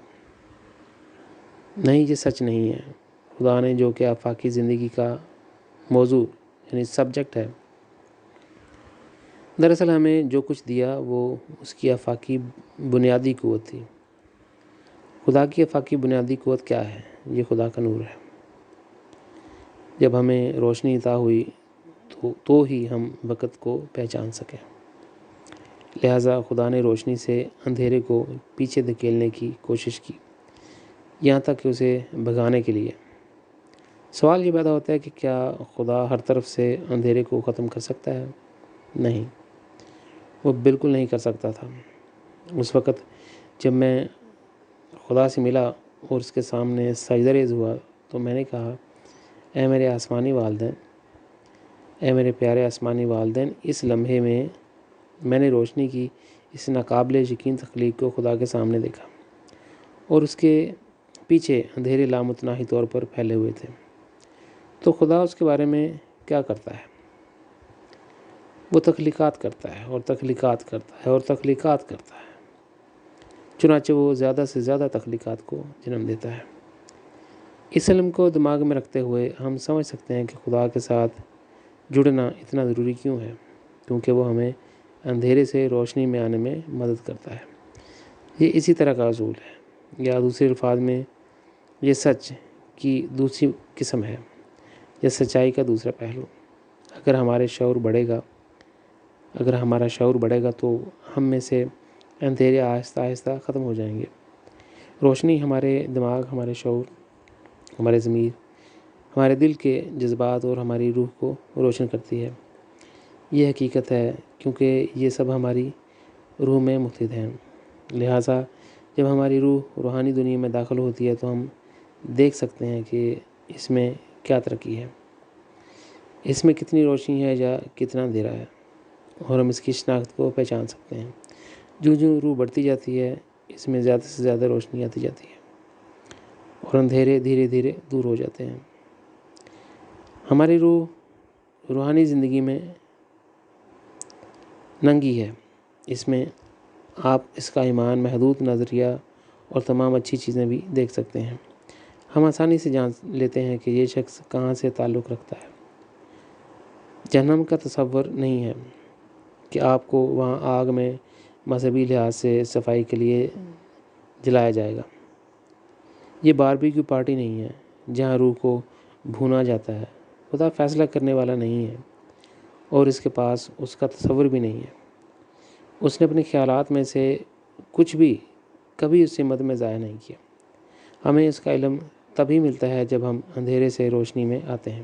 S1: نہیں، یہ سچ نہیں ہے۔ خدا نے جو کہ آفاقی زندگی کا موضوع یعنی سبجیکٹ ہے، دراصل ہمیں جو کچھ دیا وہ اس کی آفاقی بنیادی قوت تھی۔ خدا کی آفاقی بنیادی قوت کیا ہے؟ یہ خدا کا نور ہے۔ جب ہمیں روشنی عطا ہوئی تو ہی ہم وقت کو پہچان سکیں۔ لہٰذا خدا نے روشنی سے اندھیرے کو پیچھے دھکیلنے کی کوشش کی، یہاں تک کہ اسے بھگانے کے لیے۔ سوال یہ پیدا ہوتا ہے کہ کیا خدا ہر طرف سے اندھیرے کو ختم کر سکتا ہے؟ نہیں، وہ بالکل نہیں کر سکتا تھا۔ اس وقت جب میں خدا سے ملا اور اس کے سامنے سجدہ ریز ہوا تو میں نے کہا، اے میرے آسمانی والدین، اے میرے پیارے آسمانی والدین، اس لمحے میں نے روشنی کی اس ناقابل یقین تخلیق کو خدا کے سامنے دیکھا، اور اس کے پیچھے اندھیرے لامتناہی طور پر پھیلے ہوئے تھے۔ تو خدا اس کے بارے میں کیا کرتا ہے؟ وہ تخلیقات کرتا ہے اور تخلیقات کرتا ہے اور تخلیقات کرتا ہے۔ چنانچہ وہ زیادہ سے زیادہ تخلیقات کو جنم دیتا ہے۔ اس علم کو دماغ میں رکھتے ہوئے ہم سمجھ سکتے ہیں کہ خدا کے ساتھ جڑنا اتنا ضروری کیوں ہے، کیونکہ وہ ہمیں اندھیرے سے روشنی میں آنے میں مدد کرتا ہے۔ یہ اسی طرح کا اصول ہے، یا دوسرے الفاظ میں یہ سچ کی دوسری قسم ہے، یا سچائی کا دوسرا پہلو۔ اگر ہمارا شعور بڑھے گا تو ہم میں سے اندھیرے آہستہ آہستہ ختم ہو جائیں گے۔ روشنی ہمارے دماغ، ہمارے شعور، ہمارے ضمیر، ہمارے دل کے جذبات اور ہماری روح کو روشن کرتی ہے۔ یہ حقیقت ہے کیونکہ یہ سب ہماری روح میں متحد ہیں۔ لہٰذا جب ہماری روح روحانی دنیا میں داخل ہوتی ہے تو ہم دیکھ سکتے ہیں کہ اس میں کیا ترقی ہے، اس میں کتنی روشنی ہے یا کتنا اندھیرا ہے، اور ہم اس کی شناخت کو پہچان سکتے ہیں۔ جو روح بڑھتی جاتی ہے، اس میں زیادہ سے زیادہ روشنی آتی جاتی ہے اور اندھیرے دھیرے دھیرے دور ہو جاتے ہیں۔ ہماری روح روحانی زندگی میں ننگی ہے۔ اس میں آپ اس کا ایمان، محدود نظریہ اور تمام اچھی چیزیں بھی دیکھ سکتے ہیں۔ ہم آسانی سے جان لیتے ہیں کہ یہ شخص کہاں سے تعلق رکھتا ہے۔ جہنم کا تصور نہیں ہے کہ آپ کو وہاں آگ میں مذہبی لحاظ سے صفائی کے لیے جلایا جائے گا۔ یہ باربیکیو پارٹی نہیں ہے جہاں روح کو بھونا جاتا ہے۔ خدا فیصلہ کرنے والا نہیں ہے اور اس کے پاس اس کا تصور بھی نہیں ہے۔ اس نے اپنے خیالات میں سے کچھ بھی کبھی اس سمت میں ضائع نہیں کیا۔ ہمیں اس کا علم تبھی ملتا ہے جب ہم اندھیرے سے روشنی میں آتے ہیں۔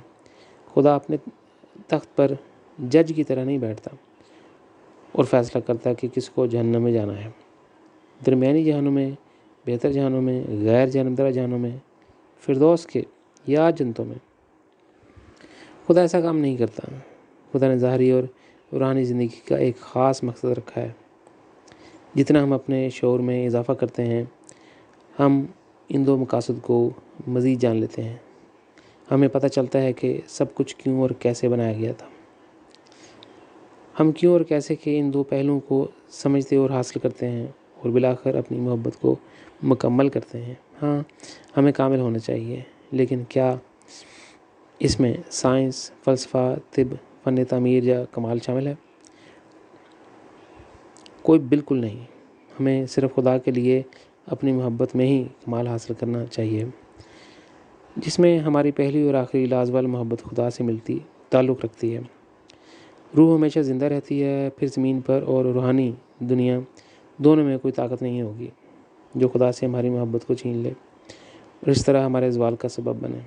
S1: خدا اپنے تخت پر جج کی طرح نہیں بیٹھتا اور فیصلہ کرتا کہ کس کو جہنم میں جانا ہے۔ درمیانی جہانوں میں، بہتر جہانوں میں، غیر جانبدار جہانوں میں، فردوس کے یا جنتوں میں، خدا ایسا کام نہیں کرتا۔ خدا نے ظاہری اور روحانی زندگی کا ایک خاص مقصد رکھا ہے۔ جتنا ہم اپنے شعور میں اضافہ کرتے ہیں، ہم ان دو مقاصد کو مزید جان لیتے ہیں۔ ہمیں پتہ چلتا ہے کہ سب کچھ کیوں اور کیسے بنایا گیا تھا۔ ہم کیوں اور کیسے کے ان دو پہلوؤں کو سمجھتے اور حاصل کرتے ہیں اور بالآخر اپنی محبت کو مکمل کرتے ہیں۔ ہاں، ہمیں کامل ہونا چاہیے، لیکن کیا اس میں سائنس، فلسفہ، طب، فن تعمیر یا کمال شامل ہے؟ کوئی بالکل نہیں۔ ہمیں صرف خدا کے لیے اپنی محبت میں ہی کمال حاصل کرنا چاہیے، جس میں ہماری پہلی اور آخری لازوال محبت خدا سے ملتی تعلق رکھتی ہے۔ روح ہمیشہ زندہ رہتی ہے، پھر زمین پر اور روحانی دنیا دونوں میں کوئی طاقت نہیں ہوگی جو خدا سے ہماری محبت کو چھین لے اور اس طرح ہمارے زوال کا سبب بنے۔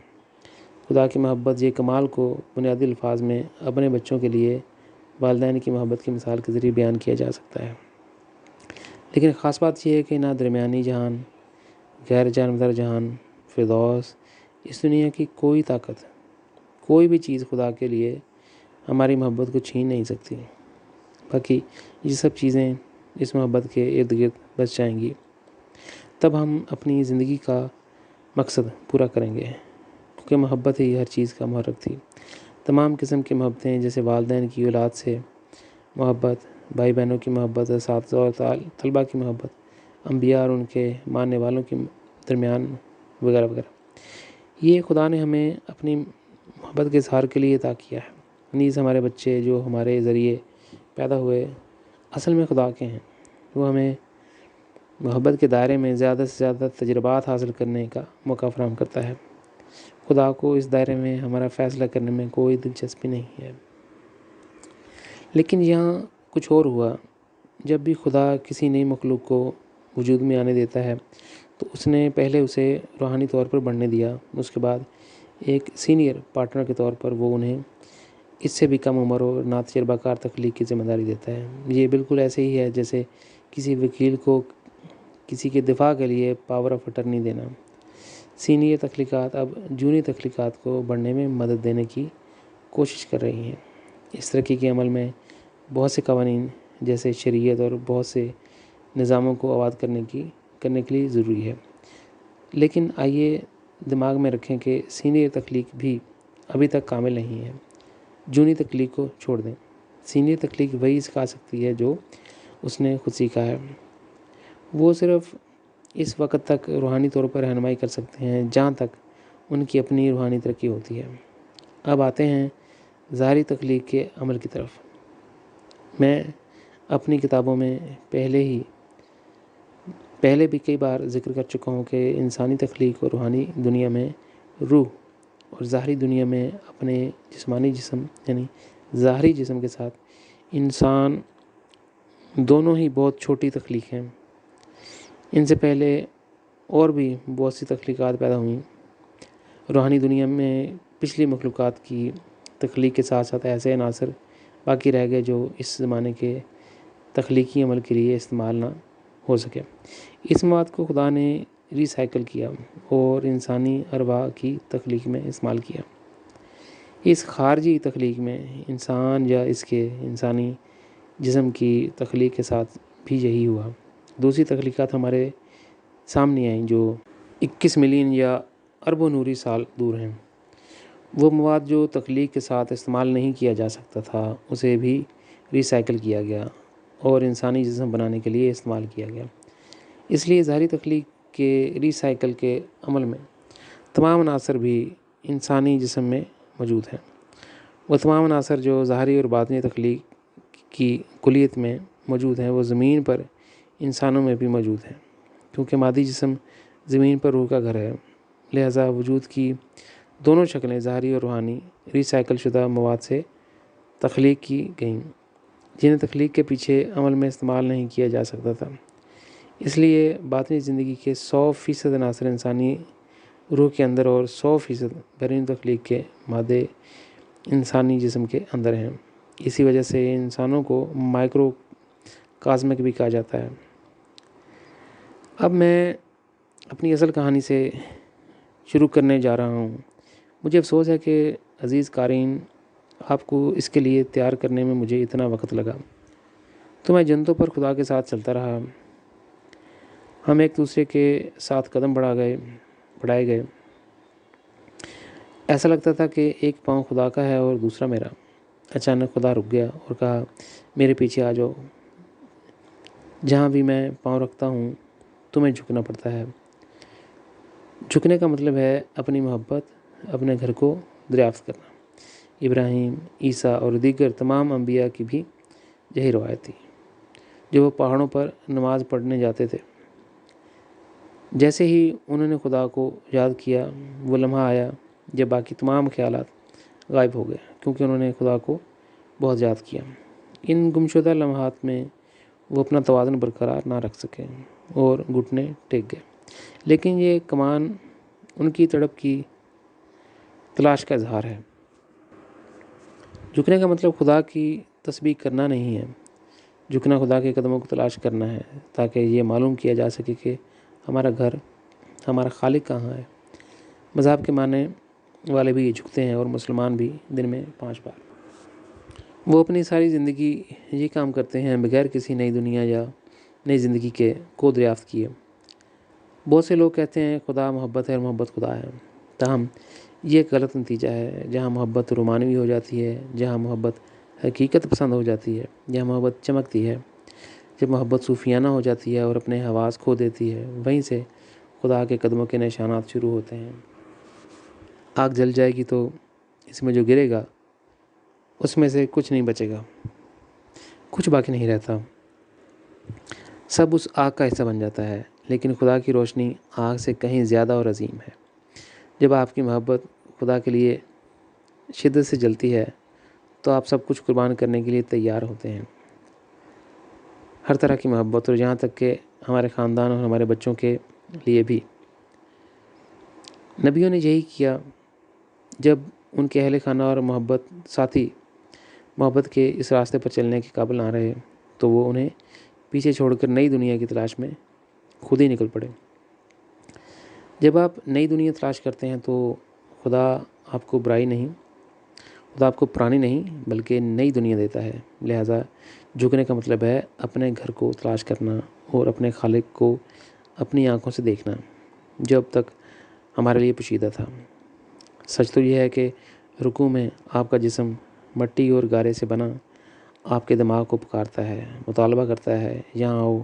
S1: خدا کی محبت یہ کمال کو بنیادی الفاظ میں اپنے بچوں کے لیے والدین کی محبت کی مثال کے ذریعے بیان کیا جا سکتا ہے، لیکن خاص بات یہ ہے کہ نہ درمیانی جہان، غیر جانبدار جہان، فردوس، اس دنیا کی کوئی طاقت، کوئی بھی چیز خدا کے لیے ہماری محبت کو چھین نہیں سکتی۔ باقی یہ سب چیزیں اس محبت کے ارد گرد بس جائیں گی، تب ہم اپنی زندگی کا مقصد پورا کریں گے، کیونکہ محبت ہی ہر چیز کا محرک تھی۔ تمام قسم کی محبتیں، جیسے والدین کی اولاد سے محبت، بھائی بہنوں کی محبت، اساتذہ اور طلباء کی محبت، انبیاء اور ان کے ماننے والوں کے درمیان وغیرہ وغیرہ۔ یہ خدا نے ہمیں اپنی محبت کے اظہار کے لیے عطا کیا ہے۔ نیز ہمارے بچے جو ہمارے ذریعے پیدا ہوئے اصل میں خدا کے ہیں۔ وہ ہمیں محبت کے دائرے میں زیادہ سے زیادہ تجربات حاصل کرنے کا موقع فراہم کرتا ہے۔ خدا کو اس دائرے میں ہمارا فیصلہ کرنے میں کوئی دلچسپی نہیں ہے۔ لیکن یہاں کچھ اور ہوا۔ جب بھی خدا کسی نئی مخلوق کو وجود میں آنے دیتا ہے تو اس نے پہلے اسے روحانی طور پر بڑھنے دیا، اس کے بعد ایک سینئر پارٹنر کے طور پر وہ انہیں اس سے بھی کم عمر اور ناتجربہ کار تخلیق کی ذمہ داری دیتا ہے۔ یہ بالکل ایسے ہی ہے جیسے کسی وکیل کو کسی کے دفاع کے لیے پاور آف اٹرنی دینا۔ سینئر تخلیقات اب جونی تخلیقات کو بڑھنے میں مدد دینے کی کوشش کر رہی ہیں۔ اس ترقی کے عمل میں بہت سے قوانین جیسے شریعت اور بہت سے نظاموں کو آباد کرنے کے لیے ضروری ہے۔ لیکن آئیے دماغ میں رکھیں کہ سینئر تخلیق بھی ابھی تک کامل نہیں ہے۔ جونی تخلیق کو چھوڑ دیں۔ سینئر تخلیق وہی سکھا سکتی ہے جو اس نے خود سیکھا ہے۔ وہ صرف اس وقت تک روحانی طور پر رہنمائی کر سکتے ہیں جہاں تک ان کی اپنی روحانی ترقی ہوتی ہے۔ اب آتے ہیں ظاہری تخلیق کے عمل کی طرف۔ میں اپنی کتابوں میں پہلے بھی کئی بار ذکر کر چکا ہوں کہ انسانی تخلیق اور روحانی دنیا میں روح اور ظاہری دنیا میں اپنے جسمانی جسم یعنی ظاہری جسم کے ساتھ انسان دونوں ہی بہت چھوٹی تخلیق ہیں۔ ان سے پہلے اور بھی بہت سی تخلیقات پیدا ہوئیں۔ روحانی دنیا میں پچھلی مخلوقات کی تخلیق کے ساتھ ساتھ ایسے عناصر باقی رہ گئے جو اس زمانے کے تخلیقی عمل کے لیے استعمال نہ ہو سکے۔ اس مواد کو خدا نے ری سائیکل کیا اور انسانی ارواح کی تخلیق میں استعمال کیا۔ اس خارجی تخلیق میں انسان یا اس کے انسانی جسم کی تخلیق کے ساتھ بھی یہی ہوا۔ دوسری تخلیقات ہمارے سامنے آئیں جو 21 ملین یا اربوں نوری سال دور ہیں۔ وہ مواد جو تخلیق کے ساتھ استعمال نہیں کیا جا سکتا تھا اسے بھی ری سائیکل کیا گیا اور انسانی جسم بنانے کے لیے استعمال کیا گیا۔ اس لیے ظاہری تخلیق کے ری سائیکل کے عمل میں تمام عناصر بھی انسانی جسم میں موجود ہیں۔ وہ تمام عناصر جو ظاہری اور باطنی تخلیق کی کلیت میں موجود ہیں وہ زمین پر انسانوں میں بھی موجود ہیں۔ کیونکہ مادی جسم زمین پر روح کا گھر ہے، لہذا وجود کی دونوں شکلیں ظاہری اور روحانی ری سائیکل شدہ مواد سے تخلیق کی گئیں جنہیں تخلیق کے پیچھے عمل میں استعمال نہیں کیا جا سکتا تھا۔ اس لیے باطنی زندگی کے 100% عناصر انسانی روح کے اندر اور 100% بیرونی تخلیق کے مادے انسانی جسم کے اندر ہیں۔ اسی وجہ سے انسانوں کو مائکرو کازمک بھی کہا جاتا ہے۔ اب میں اپنی اصل کہانی سے شروع کرنے جا رہا ہوں۔ مجھے افسوس ہے کہ عزیز قارئین آپ کو اس کے لیے تیار کرنے میں مجھے اتنا وقت لگا، تو میں جنتوں پر خدا کے ساتھ چلتا رہا۔ ہم ایک دوسرے کے ساتھ قدم بڑھائے گئے۔ ایسا لگتا تھا کہ ایک پاؤں خدا کا ہے اور دوسرا میرا۔ اچانک خدا رک گیا اور کہا میرے پیچھے آ جاؤ۔ جہاں بھی میں پاؤں رکھتا ہوں تمہیں جھکنا پڑتا ہے۔ جھکنے کا مطلب ہے اپنی محبت، اپنے گھر کو دریافت کرنا۔ ابراہیم، عیسیٰ اور دیگر تمام انبیاء کی بھی یہی روایت تھی جو وہ پہاڑوں پر نماز پڑھنے جاتے تھے۔ جیسے ہی انہوں نے خدا کو یاد کیا وہ لمحہ آیا جب باقی تمام خیالات غائب ہو گئے، کیونکہ انہوں نے خدا کو بہت یاد کیا۔ ان گمشدہ لمحات میں وہ اپنا توازن برقرار نہ رکھ سکے اور گھٹنے ٹیک گئے۔ لیکن یہ کمان ان کی تڑپ کی تلاش کا اظہار ہے۔ جھکنے کا مطلب خدا کی تسبیح کرنا نہیں ہے۔ جھکنا خدا کے قدموں کو تلاش کرنا ہے تاکہ یہ معلوم کیا جا سکے کہ ہمارا گھر، ہمارا خالق کہاں ہے۔ مذہب کے ماننے والے بھی یہ جھکتے ہیں اور مسلمان بھی دن میں 5 بار۔ وہ اپنی ساری زندگی یہ کام کرتے ہیں بغیر کسی نئی دنیا یا نئی زندگی کے کو دریافت کیے۔ بہت سے لوگ کہتے ہیں خدا محبت ہے اور محبت خدا ہے، تاہم یہ ایک غلط نتیجہ ہے۔ جہاں محبت رومانوی ہو جاتی ہے، جہاں محبت حقیقت پسند ہو جاتی ہے، جہاں محبت چمکتی ہے، جب محبت صوفیانہ ہو جاتی ہے اور اپنے حواس کھو دیتی ہے، وہیں سے خدا کے قدموں کے نشانات شروع ہوتے ہیں۔ آگ جل جائے گی تو اس میں جو گرے گا اس میں سے کچھ نہیں بچے گا، کچھ باقی نہیں رہتا، سب اس آگ کا حصہ بن جاتا ہے۔ لیکن خدا کی روشنی آگ سے کہیں زیادہ اور عظیم ہے۔ جب آپ کی محبت خدا کے لیے شدت سے جلتی ہے تو آپ سب کچھ قربان کرنے کے لیے تیار ہوتے ہیں، ہر طرح کی محبت، اور یہاں تک کہ ہمارے خاندان اور ہمارے بچوں کے لیے بھی۔ نبیوں نے یہی کیا۔ جب ان کے اہل خانہ اور محبت ساتھی محبت کے اس راستے پر چلنے کے قابل نہ رہے تو وہ انہیں پیچھے چھوڑ کر نئی دنیا کی تلاش میں خود ہی نکل پڑے۔ جب آپ نئی دنیا تلاش کرتے ہیں تو خدا آپ کو پرانی نہیں بلکہ نئی دنیا دیتا ہے۔ لہٰذا جھکنے کا مطلب ہے اپنے گھر کو تلاش کرنا اور اپنے خالق کو اپنی آنکھوں سے دیکھنا جو اب تک ہمارے لیے پوشیدہ تھا۔ سچ تو یہ ہے کہ رکوع میں آپ کا جسم مٹی اور گارے سے بنا آپ کے دماغ کو پکارتا ہے، مطالبہ کرتا ہے، یہاں آؤ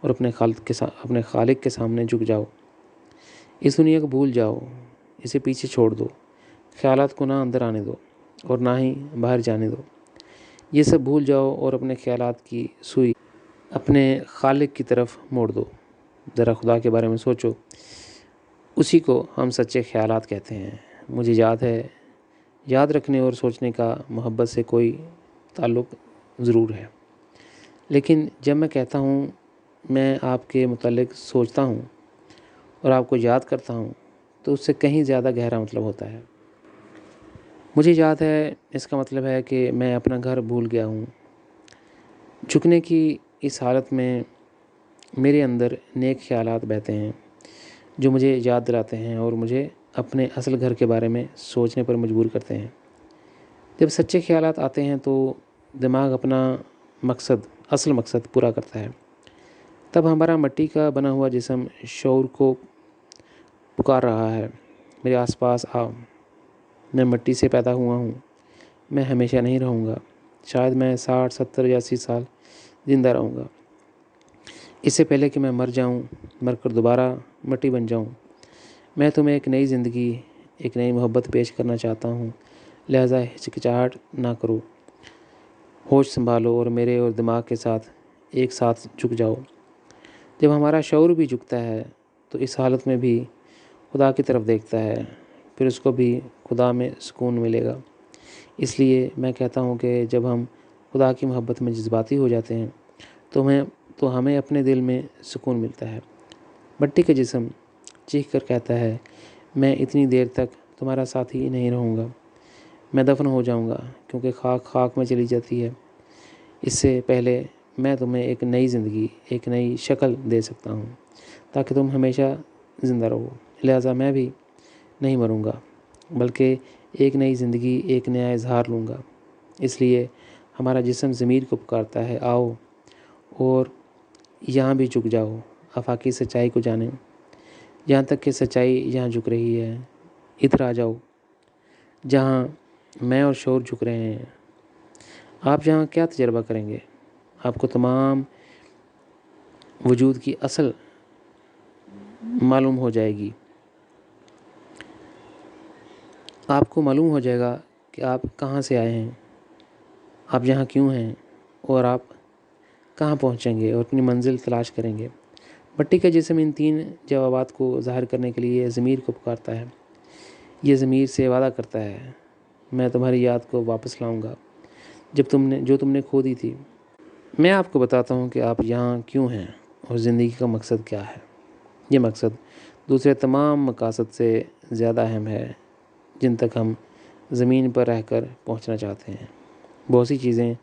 S1: اور اپنے خالق کے سامنے جھک جاؤ۔ اس دنیا کو بھول جاؤ، اسے پیچھے چھوڑ دو، خیالات کو نہ اندر آنے دو اور نہ ہی باہر جانے دو۔ یہ سب بھول جاؤ اور اپنے خیالات کی سوئی اپنے خالق کی طرف موڑ دو۔ ذرا خدا کے بارے میں سوچو، اسی کو ہم سچے خیالات کہتے ہیں۔ مجھے یاد رکھنے اور سوچنے کا محبت سے کوئی تعلق ضرور ہے، لیکن جب میں کہتا ہوں میں آپ کے متعلق سوچتا ہوں اور آپ کو یاد کرتا ہوں تو اس سے کہیں زیادہ گہرا مطلب ہوتا ہے۔ مجھے یاد ہے، اس کا مطلب ہے کہ میں اپنا گھر بھول گیا ہوں۔ جھکنے کی اس حالت میں میرے اندر نیک خیالات بہتے ہیں جو مجھے یاد دلاتے ہیں اور مجھے اپنے اصل گھر کے بارے میں سوچنے پر مجبور کرتے ہیں۔ جب سچے خیالات آتے ہیں تو دماغ اپنا اصل مقصد پورا کرتا ہے۔ تب ہمارا مٹی کا بنا ہوا جسم شعور کو پکار رہا ہے، میرے آس پاس آؤ، میں مٹی سے پیدا ہوا ہوں، میں ہمیشہ نہیں رہوں گا، شاید میں 60 70 یا 80 سال زندہ رہوں گا، اس سے پہلے کہ میں مر کر دوبارہ مٹی بن جاؤں۔ میں تمہیں ایک نئی زندگی، ایک نئی محبت پیش کرنا چاہتا ہوں، لہٰذا ہچکچاہٹ نہ کرو، ہوش سنبھالو اور میرے اور دماغ کے ساتھ ایک ساتھ جھک جاؤ۔ جب ہمارا شعور بھی جھکتا ہے تو اس حالت میں بھی خدا کی طرف دیکھتا ہے، پھر اس کو بھی خدا میں سکون ملے گا۔ اس لیے میں کہتا ہوں کہ جب ہم خدا کی محبت میں جذباتی ہو جاتے ہیں تو ہمیں اپنے دل میں سکون ملتا ہے۔ مٹی کا جسم چیخ کر کہتا ہے، میں اتنی دیر تک تمہارا ساتھی نہیں رہوں گا، میں دفن ہو جاؤں گا، کیونکہ خاک میں چلی جاتی ہے۔ اس سے پہلے میں تمہیں ایک نئی زندگی، ایک نئی شکل دے سکتا ہوں تاکہ تم ہمیشہ زندہ رہو۔ لہٰذا میں بھی نہیں مروں گا بلکہ ایک نئی زندگی، ایک نیا اظہار لوں گا۔ اس لیے ہمارا جسم ضمیر کو پکارتا ہے، آؤ اور یہاں بھی جھک جاؤ، آفاقی سچائی کو جانیں، یہاں تک کہ سچائی یہاں جھک رہی ہے، ادھر آ جاؤ جہاں میں اور شعور جھک رہے ہیں۔ آپ یہاں کیا تجربہ کریں گے؟ آپ کو تمام وجود کی اصل معلوم ہو جائے گی۔ آپ کو معلوم ہو جائے گا کہ آپ کہاں سے آئے ہیں، آپ یہاں کیوں ہیں اور آپ کہاں پہنچیں گے اور اپنی منزل تلاش کریں گے۔ مٹی کا جسم ان 3 جوابات کو ظاہر کرنے کے لیے ضمیر کو پکارتا ہے۔ یہ ضمیر سے وعدہ کرتا ہے، میں تمہاری یاد کو واپس لاؤں گا جو تم نے کھو دی تھی۔ میں آپ کو بتاتا ہوں کہ آپ یہاں کیوں ہیں اور زندگی کا مقصد کیا ہے۔ یہ مقصد دوسرے تمام مقاصد سے زیادہ اہم ہے جن تک ہم زمین پر رہ کر پہنچنا چاہتے ہیں۔ بہت سی چیزیں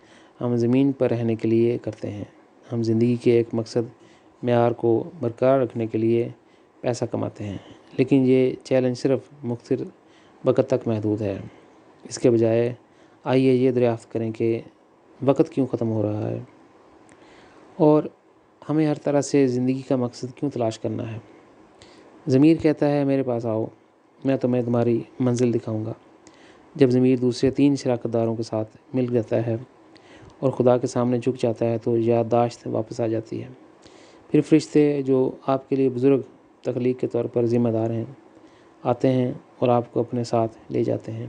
S1: ہم زمین پر رہنے کے لیے کرتے ہیں۔ ہم زندگی کے ایک مقصد معیار کو برقرار رکھنے کے لیے پیسہ کماتے ہیں، لیکن یہ چیلنج صرف مختصر وقت تک محدود ہے۔ اس کے بجائے آئیے یہ دریافت کریں کہ وقت کیوں ختم ہو رہا ہے اور ہمیں ہر طرح سے زندگی کا مقصد کیوں تلاش کرنا ہے۔ ضمیر کہتا ہے، میرے پاس آؤ، میں تمہیں تمہاری منزل دکھاؤں گا۔ جب ضمیر دوسرے 3 شراکت داروں کے ساتھ مل جاتا ہے اور خدا کے سامنے جھک جاتا ہے تو یادداشت واپس آ جاتی ہے۔ پھر فرشتے جو آپ کے لیے بزرگ تخلیق کے طور پر ذمہ دار ہیں آتے ہیں اور آپ کو اپنے ساتھ لے جاتے ہیں۔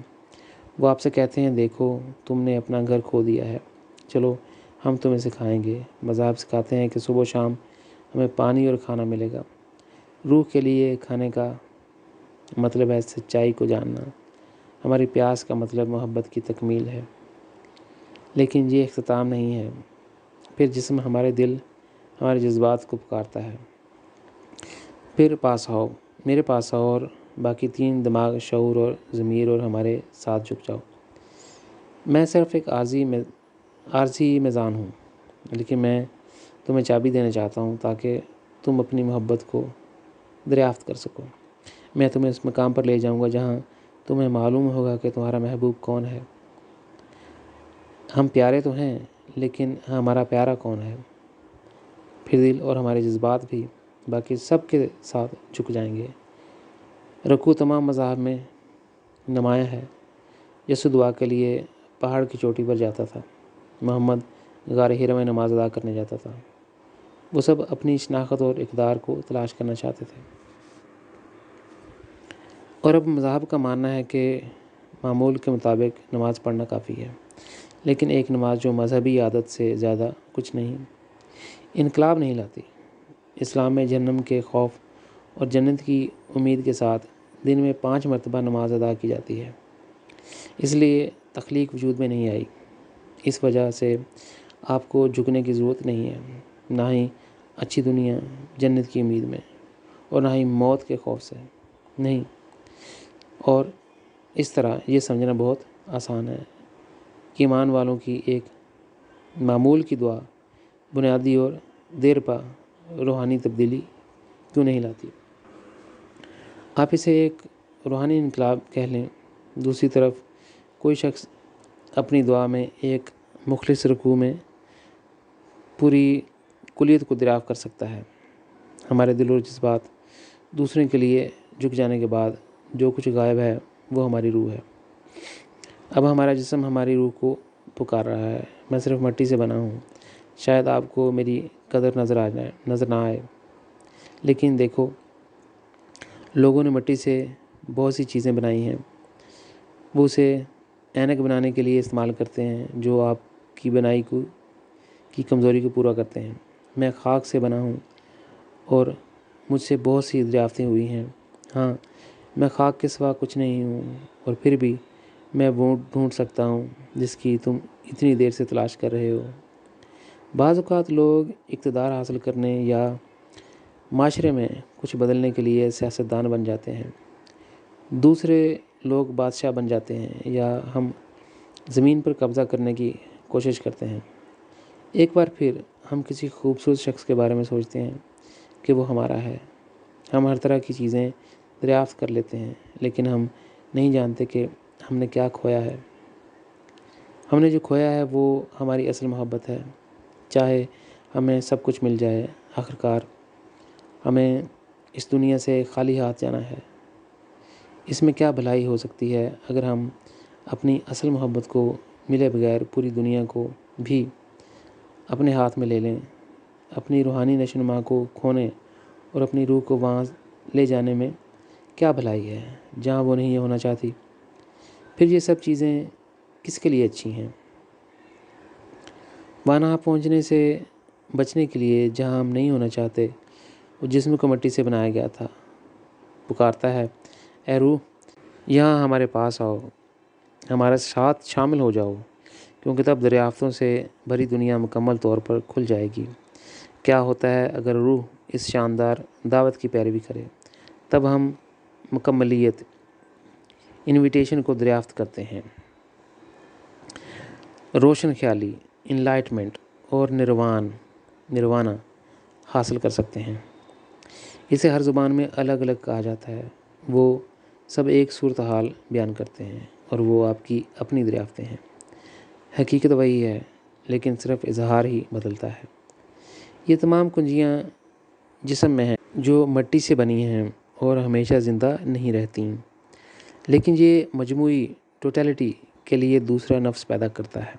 S1: وہ آپ سے کہتے ہیں دیکھو تم نے اپنا گھر کھو دیا ہے، چلو ہم تمہیں سکھائیں گے۔ مذاہب سکھاتے ہیں کہ صبح و شام ہمیں پانی اور کھانا ملے گا۔ روح کے لیے کھانے کا مطلب ہے سچائی کو جاننا، ہماری پیاس کا مطلب محبت کی تکمیل ہے۔ لیکن یہ اختتام نہیں ہے، پھر جسم ہمارے دل ہمارے جذبات کو پکارتا ہے، پھر پاس آؤ، میرے پاس آؤ اور باقی تین دماغ، شعور اور ضمیر اور ہمارے ساتھ جھک جاؤ۔ میں صرف ایک عارضی میزان ہوں، لیکن میں تمہیں چابی دینا چاہتا ہوں تاکہ تم اپنی محبت کو دریافت کر سکو۔ میں تمہیں اس مقام پر لے جاؤں گا جہاں تمہیں معلوم ہوگا کہ تمہارا محبوب کون ہے۔ ہم پیارے تو ہیں لیکن ہمارا پیارا کون ہے؟ پھر دل اور ہمارے جذبات بھی باقی سب کے ساتھ جھک جائیں گے۔ رکوع تمام مذاہب میں نمایاں ہے۔ یسوع دعا کے لیے پہاڑ کی چوٹی پر جاتا تھا، محمد غار حرا میں نماز ادا کرنے جاتا تھا۔ وہ سب اپنی شناخت اور اقتدار کو تلاش کرنا چاہتے تھے۔ اور اب مذاہب کا ماننا ہے کہ معمول کے مطابق نماز پڑھنا کافی ہے، لیکن ایک نماز جو مذہبی عادت سے زیادہ کچھ نہیں، انقلاب نہیں لاتی۔ اسلام میں جہنم کے خوف اور جنت کی امید کے ساتھ دن میں 5 مرتبہ نماز ادا کی جاتی ہے۔ اس لیے تخلیق وجود میں نہیں آئی۔ اس وجہ سے آپ کو جھکنے کی ضرورت نہیں ہے، نہ ہی اچھی دنیا جنت کی امید میں، اور نہ ہی موت کے خوف سے، نہیں۔ اور اس طرح یہ سمجھنا بہت آسان ہے کہ ایمان والوں کی ایک معمول کی دعا بنیادی اور دیر پا روحانی تبدیلی کیوں نہیں لاتی؟ آپ اسے ایک روحانی انقلاب کہہ لیں۔ دوسری طرف کوئی شخص اپنی دعا میں ایک مخلص رکوع میں پوری کلیت کو دریافت کر سکتا ہے۔ ہمارے دل اور جذبات دوسرے کے لیے جھک جانے کے بعد جو کچھ غائب ہے وہ ہماری روح ہے۔ اب ہمارا جسم ہماری روح کو پکار رہا ہے، میں صرف مٹی سے بنا ہوں۔ شاید آپ کو میری قدر نظر نہ آئے، لیکن دیکھو لوگوں نے مٹی سے بہت سی چیزیں بنائی ہیں۔ وہ اسے اینک بنانے کے لیے استعمال کرتے ہیں جو آپ کی بنائی کی کمزوری کو پورا کرتے ہیں۔ میں خاک سے بنا ہوں اور مجھ سے بہت سی دریافتیں ہوئی ہیں۔ ہاں، میں خاک کے سوا کچھ نہیں ہوں، اور پھر بھی میں وہ ڈھونڈ سکتا ہوں جس کی تم اتنی دیر سے تلاش کر رہے ہو۔ بعض اوقات لوگ اقتدار حاصل کرنے یا معاشرے میں کچھ بدلنے کے لیے سیاستدان بن جاتے ہیں، دوسرے لوگ بادشاہ بن جاتے ہیں، یا ہم زمین پر قبضہ کرنے کی کوشش کرتے ہیں۔ ایک بار پھر ہم کسی خوبصورت شخص کے بارے میں سوچتے ہیں کہ وہ ہمارا ہے۔ ہم ہر طرح کی چیزیں دریافت کر لیتے ہیں، لیکن ہم نہیں جانتے کہ ہم نے کیا کھویا ہے۔ ہم نے جو کھویا ہے وہ ہماری اصل محبت ہے۔ چاہے ہمیں سب کچھ مل جائے، آخرکار ہمیں اس دنیا سے خالی ہاتھ جانا ہے۔ اس میں کیا بھلائی ہو سکتی ہے اگر ہم اپنی اصل محبت کو ملے بغیر پوری دنیا کو بھی اپنے ہاتھ میں لے لیں؟ اپنی روحانی نشوونما کو کھونے اور اپنی روح کو وہاں لے جانے میں کیا بھلائی ہے جہاں وہ نہیں ہونا چاہتی؟ پھر یہ سب چیزیں کس کے لیے اچھی ہیں؟ وہاں پہنچنے سے بچنے کے لیے جہاں ہم نہیں ہونا چاہتے۔ وہ جسم کو مٹی سے بنایا گیا تھا، پکارتا ہے، اے روح یہاں ہمارے پاس آؤ، ہمارے ساتھ شامل ہو جاؤ، کیونکہ تب دریافتوں سے بھری دنیا مکمل طور پر کھل جائے گی۔ کیا ہوتا ہے اگر روح اس شاندار دعوت کی پیروی کرے؟ تب ہم مکملیت، انویٹیشن کو دریافت کرتے ہیں، روشن خیالی، انلائٹمنٹ اور نروانا حاصل کر سکتے ہیں۔ اسے ہر زبان میں الگ الگ کہا جاتا ہے، وہ سب ایک صورتحال بیان کرتے ہیں، اور وہ آپ کی اپنی دریافتیں ہیں۔ حقیقت وہی ہے، لیکن صرف اظہار ہی بدلتا ہے۔ یہ تمام کنجیاں جسم میں ہیں جو مٹی سے بنی ہیں اور ہمیشہ زندہ نہیں رہتیں، لیکن یہ مجموعی ٹوٹیلٹی کے لیے دوسرا نفس پیدا کرتا ہے،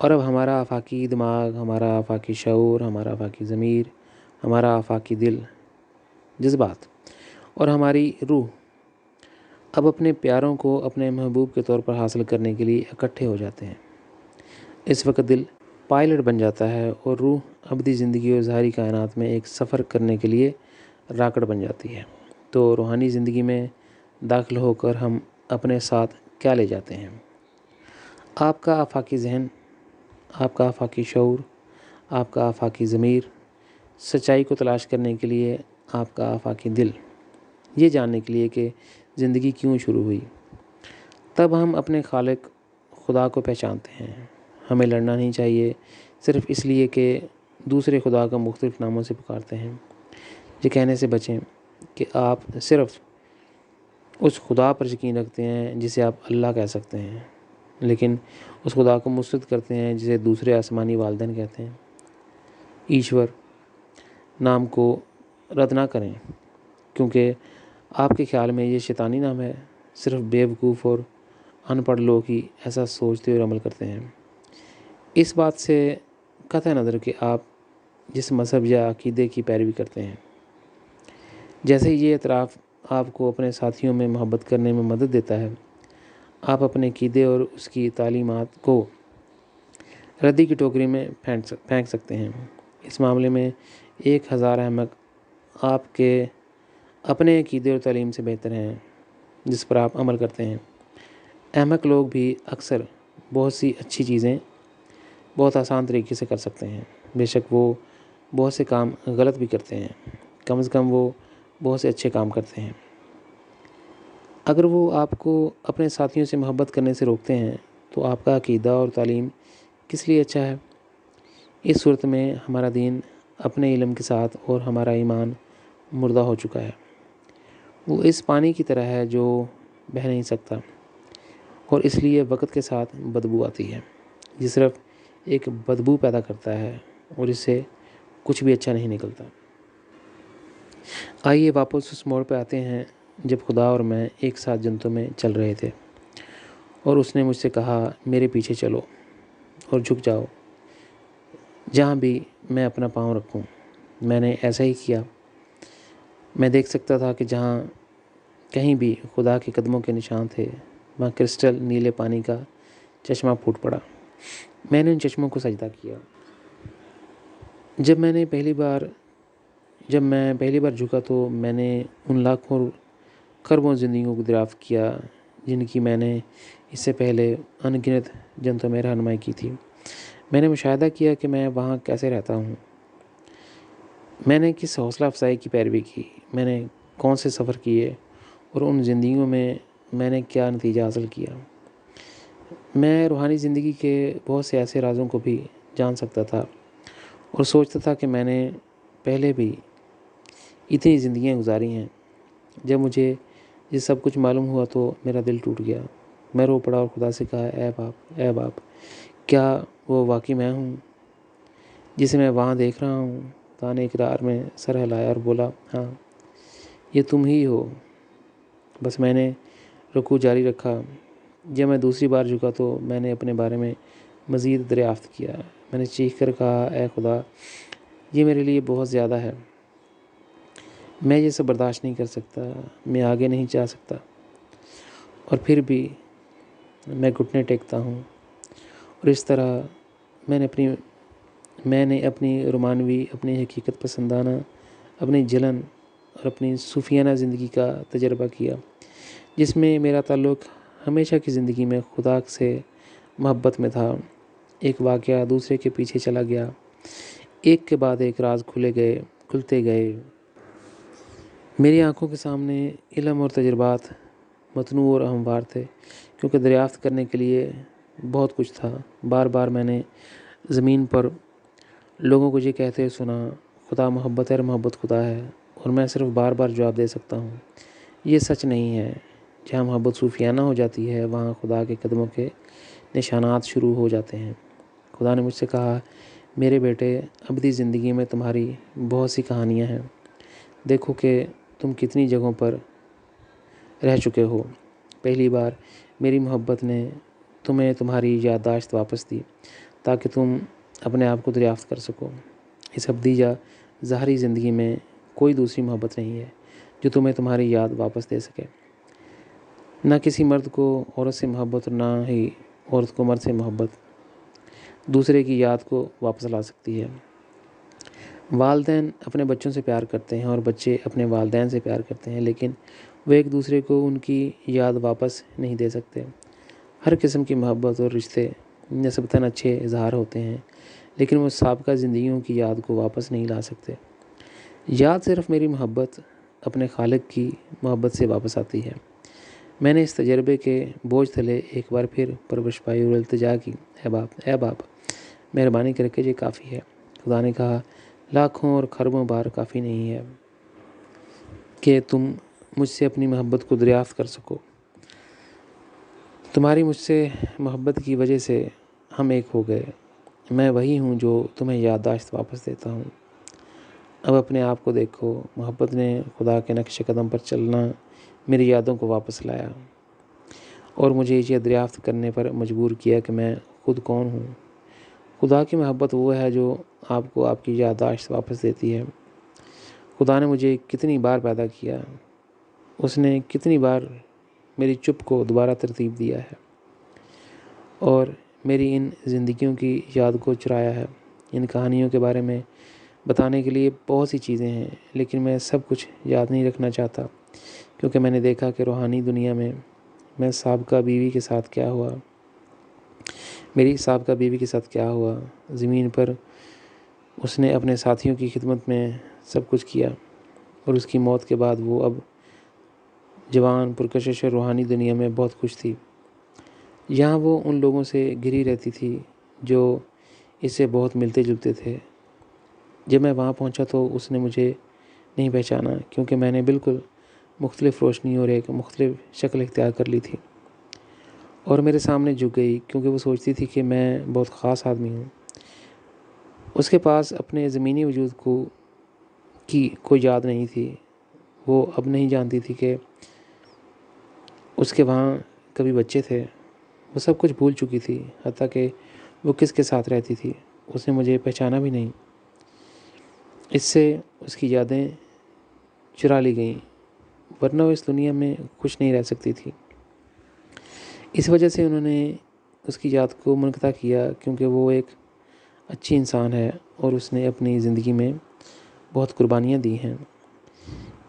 S1: اور اب ہمارا آفاقی دماغ، ہمارا آفاقی شعور، ہمارا آفاقی ضمیر، ہمارا آفاقی دل، جذبات اور ہماری روح اب اپنے پیاروں کو اپنے محبوب کے طور پر حاصل کرنے کے لیے اکٹھے ہو جاتے ہیں۔ اس وقت دل پائلٹ بن جاتا ہے اور روح ابدی زندگی اور ظاہری کائنات میں ایک سفر کرنے کے لیے راکٹ بن جاتی ہے۔ تو روحانی زندگی میں داخل ہو کر ہم اپنے ساتھ کیا لے جاتے ہیں؟ آپ کا آفاقی ذہن، آپ کا آفاقی شعور، آپ کا آفاقی ضمیر، سچائی کو تلاش کرنے کے لیے آپ کا آفاقی دل، یہ جاننے کے لیے کہ زندگی کیوں شروع ہوئی۔ تب ہم اپنے خالق خدا کو پہچانتے ہیں۔ ہمیں لڑنا نہیں چاہیے صرف اس لیے کہ دوسرے خدا کو مختلف ناموں سے پکارتے ہیں۔ یہ کہنے سے بچیں کہ آپ صرف اس خدا پر یقین رکھتے ہیں جسے آپ اللہ کہہ سکتے ہیں، لیکن اس خدا کو مسرت کرتے ہیں جسے دوسرے آسمانی والدین کہتے ہیں۔ ایشور نام کو رد نہ کریں، کیونکہ آپ کے خیال میں یہ شیطانی نام ہے۔ صرف بیوقوف اور ان پڑھ لوگ ہی ایسا سوچتے اور عمل کرتے ہیں۔ اس بات سے قطع نظر کہ آپ جس مذہب یا عقیدے کی پیروی کرتے ہیں، جیسے یہ اعتراف آپ کو اپنے ساتھیوں میں محبت کرنے میں مدد دیتا ہے، آپ اپنے عقیدے اور اس کی تعلیمات کو ردی کی ٹوکری میں پھینک سکتے ہیں۔ اس معاملے میں 1000 احمق آپ کے اپنے عقیدے اور تعلیم سے بہتر ہیں جس پر آپ عمل کرتے ہیں۔ احمق لوگ بھی اکثر بہت سی اچھی چیزیں بہت آسان طریقے سے کر سکتے ہیں۔ بے شک وہ بہت سے کام غلط بھی کرتے ہیں، کم از کم وہ بہت سے اچھے کام کرتے ہیں۔ اگر وہ آپ کو اپنے ساتھیوں سے محبت کرنے سے روکتے ہیں تو آپ کا عقیدہ اور تعلیم کس لیے اچھا ہے؟ اس صورت میں ہمارا دین اپنے علم کے ساتھ اور ہمارا ایمان مردہ ہو چکا ہے۔ وہ اس پانی کی طرح ہے جو بہہ نہیں سکتا اور اس لیے وقت کے ساتھ بدبو آتی ہے۔ یہ صرف ایک بدبو پیدا کرتا ہے اور اس سے کچھ بھی اچھا نہیں نکلتا۔ آئیے واپس اس موڑ پہ آتے ہیں جب خدا اور میں ایک ساتھ جنتوں میں چل رہے تھے اور اس نے مجھ سے کہا، میرے پیچھے چلو اور جھک جاؤ جہاں بھی میں اپنا پاؤں رکھوں۔ میں نے ایسا ہی کیا۔ میں دیکھ سکتا تھا کہ جہاں کہیں بھی خدا کے قدموں کے نشان تھے وہاں کرسٹل نیلے پانی کا چشمہ پھوٹ پڑا۔ میں نے ان چشموں کو سجدہ کیا۔ جب میں پہلی بار جھکا تو میں نے ان لاکھوں خربوں زندگیوں کو دریافت کیا جن کی میں نے اس سے پہلے ان گنت جنتوں میں رہنمائی کی تھی۔ میں نے مشاہدہ کیا کہ میں وہاں کیسے رہتا ہوں، میں نے کس حوصلہ افزائی کی پیروی کی، میں نے کون سے سفر کیے اور ان زندگیوں میں نے کیا نتیجہ حاصل کیا۔ میں روحانی زندگی کے بہت سے ایسے رازوں کو بھی جان سکتا تھا اور سوچتا تھا کہ میں نے پہلے بھی اتنی زندگیاں گزاری ہیں۔ جب مجھے یہ سب کچھ معلوم ہوا تو میرا دل ٹوٹ گیا۔ میں رو پڑا اور خدا سے کہا، اے باپ، کیا وہ واقعی میں ہوں جسے میں وہاں دیکھ رہا ہوں؟ خدا نے اقرار میں سر ہلایا اور بولا، ہاں یہ تم ہی ہو۔ بس میں نے رکوع جاری رکھا۔ جب میں دوسری بار جھکا تو میں نے اپنے بارے میں مزید دریافت کیا۔ میں نے چیخ کر کہا، اے خدا، یہ میرے لیے بہت زیادہ ہے، میں یہ سب برداشت نہیں کر سکتا، میں آگے نہیں جا سکتا۔ اور پھر بھی میں گھٹنے ٹیکتا ہوں اور اس طرح میں نے اپنی رومانوی، اپنی حقیقت پسندانہ، اپنی جلن اور اپنی صوفیانہ زندگی کا تجربہ کیا جس میں میرا تعلق ہمیشہ کی زندگی میں خدا سے محبت میں تھا۔ ایک واقعہ دوسرے کے پیچھے چلا گیا، ایک کے بعد ایک راز کھلتے گئے۔ میری آنکھوں کے سامنے علم اور تجربات متنوع اور ہموار تھے، کیونکہ دریافت کرنے کے لیے بہت کچھ تھا۔ بار بار میں نے زمین پر لوگوں کو یہ کہتے سنا، خدا محبت ہے اور محبت خدا ہے، اور میں صرف بار بار جواب دے سکتا ہوں، یہ سچ نہیں ہے۔ جہاں محبت صوفیانہ ہو جاتی ہے وہاں خدا کے قدموں کے نشانات شروع ہو جاتے ہیں۔ خدا نے مجھ سے کہا، میرے بیٹے، ابدی زندگی میں تمہاری بہت سی کہانیاں ہیں۔ دیکھو کہ تم کتنی جگہوں پر رہ چکے ہو۔ پہلی بار میری محبت نے تمہیں تمہاری یادداشت واپس دی۔ تاکہ تم اپنے آپ کو دریافت کر سکو۔ اس ابدی یا ظاہری زندگی میں کوئی دوسری محبت نہیں ہے جو تمہیں تمہاری یاد واپس دے سکے۔ نہ کسی مرد کو عورت سے محبت اور نہ ہی عورت کو مرد سے محبت دوسرے کی یاد کو واپس لا سکتی ہے۔ والدین اپنے بچوں سے پیار کرتے ہیں اور بچے اپنے والدین سے پیار کرتے ہیں، لیکن وہ ایک دوسرے کو ان کی یاد واپس نہیں دے سکتے۔ ہر قسم کی محبت اور رشتے نسبتاً اچھے اظہار ہوتے ہیں، لیکن وہ سابقہ زندگیوں کی یاد کو واپس نہیں لا سکتے۔ یاد صرف میری محبت اپنے خالق کی محبت سے واپس آتی ہے۔ میں نے اس تجربے کے بوجھ تلے ایک بار پھر پرورش پائی اور التجا کی، اے باپ، مہربانی کر کے یہ کافی ہے۔ خدا نے کہا، لاکھوں اور خربوں بار کافی نہیں ہے کہ تم مجھ سے اپنی محبت کو دریافت کر سکو۔ تمہاری مجھ سے محبت کی وجہ سے ہم ایک ہو گئے۔ میں وہی ہوں جو تمہیں یادداشت واپس دیتا ہوں۔ اب اپنے آپ کو دیکھو۔ محبت نے خدا کے نقش قدم پر چلنا میری یادوں کو واپس لایا اور مجھے یہ دریافت کرنے پر مجبور کیا کہ میں خود کون ہوں۔ خدا کی محبت وہ ہے جو آپ کو آپ کی یادداشت واپس دیتی ہے۔ خدا نے مجھے کتنی بار پیدا کیا، اس نے کتنی بار میری چپ کو دوبارہ ترتیب دیا ہے اور میری ان زندگیوں کی یاد کو چرایا ہے۔ ان کہانیوں کے بارے میں بتانے کے لیے بہت سی چیزیں ہیں، لیکن میں سب کچھ یاد نہیں رکھنا چاہتا، کیونکہ میں نے دیکھا کہ روحانی دنیا میں میں سابقہ بیوی کے ساتھ کیا ہوا، میری سابقہ بیوی کے ساتھ کیا ہوا۔ زمین پر اس نے اپنے ساتھیوں کی خدمت میں سب کچھ کیا اور اس کی موت کے بعد وہ اب جوان، پرکشش اور روحانی دنیا میں بہت خوش تھی۔ یہاں وہ ان لوگوں سے گھری رہتی تھی جو اس سے بہت ملتے جلتے تھے۔ جب میں وہاں پہنچا تو اس نے مجھے نہیں پہچانا، کیونکہ میں نے بالکل مختلف روشنی اور ایک مختلف شکل اختیار کر لی تھی، اور میرے سامنے جھک گئی کیونکہ وہ سوچتی تھی کہ میں بہت خاص آدمی ہوں۔ اس کے پاس اپنے زمینی وجود کی کوئی یاد نہیں تھی۔ وہ اب نہیں جانتی تھی کہ اس کے وہاں کبھی بچے تھے۔ وہ سب کچھ بھول چکی تھی، حتیٰ کہ وہ کس کے ساتھ رہتی تھی۔ اس نے مجھے پہچانا بھی نہیں۔ اس سے اس کی یادیں چرا لی گئیں، ورنہ وہ اس دنیا میں خوش نہیں رہ سکتی تھی۔ اس وجہ سے انہوں نے اس کی یاد کو منقطع کیا، کیونکہ وہ ایک اچھی انسان ہے اور اس نے اپنی زندگی میں بہت قربانیاں دی ہیں۔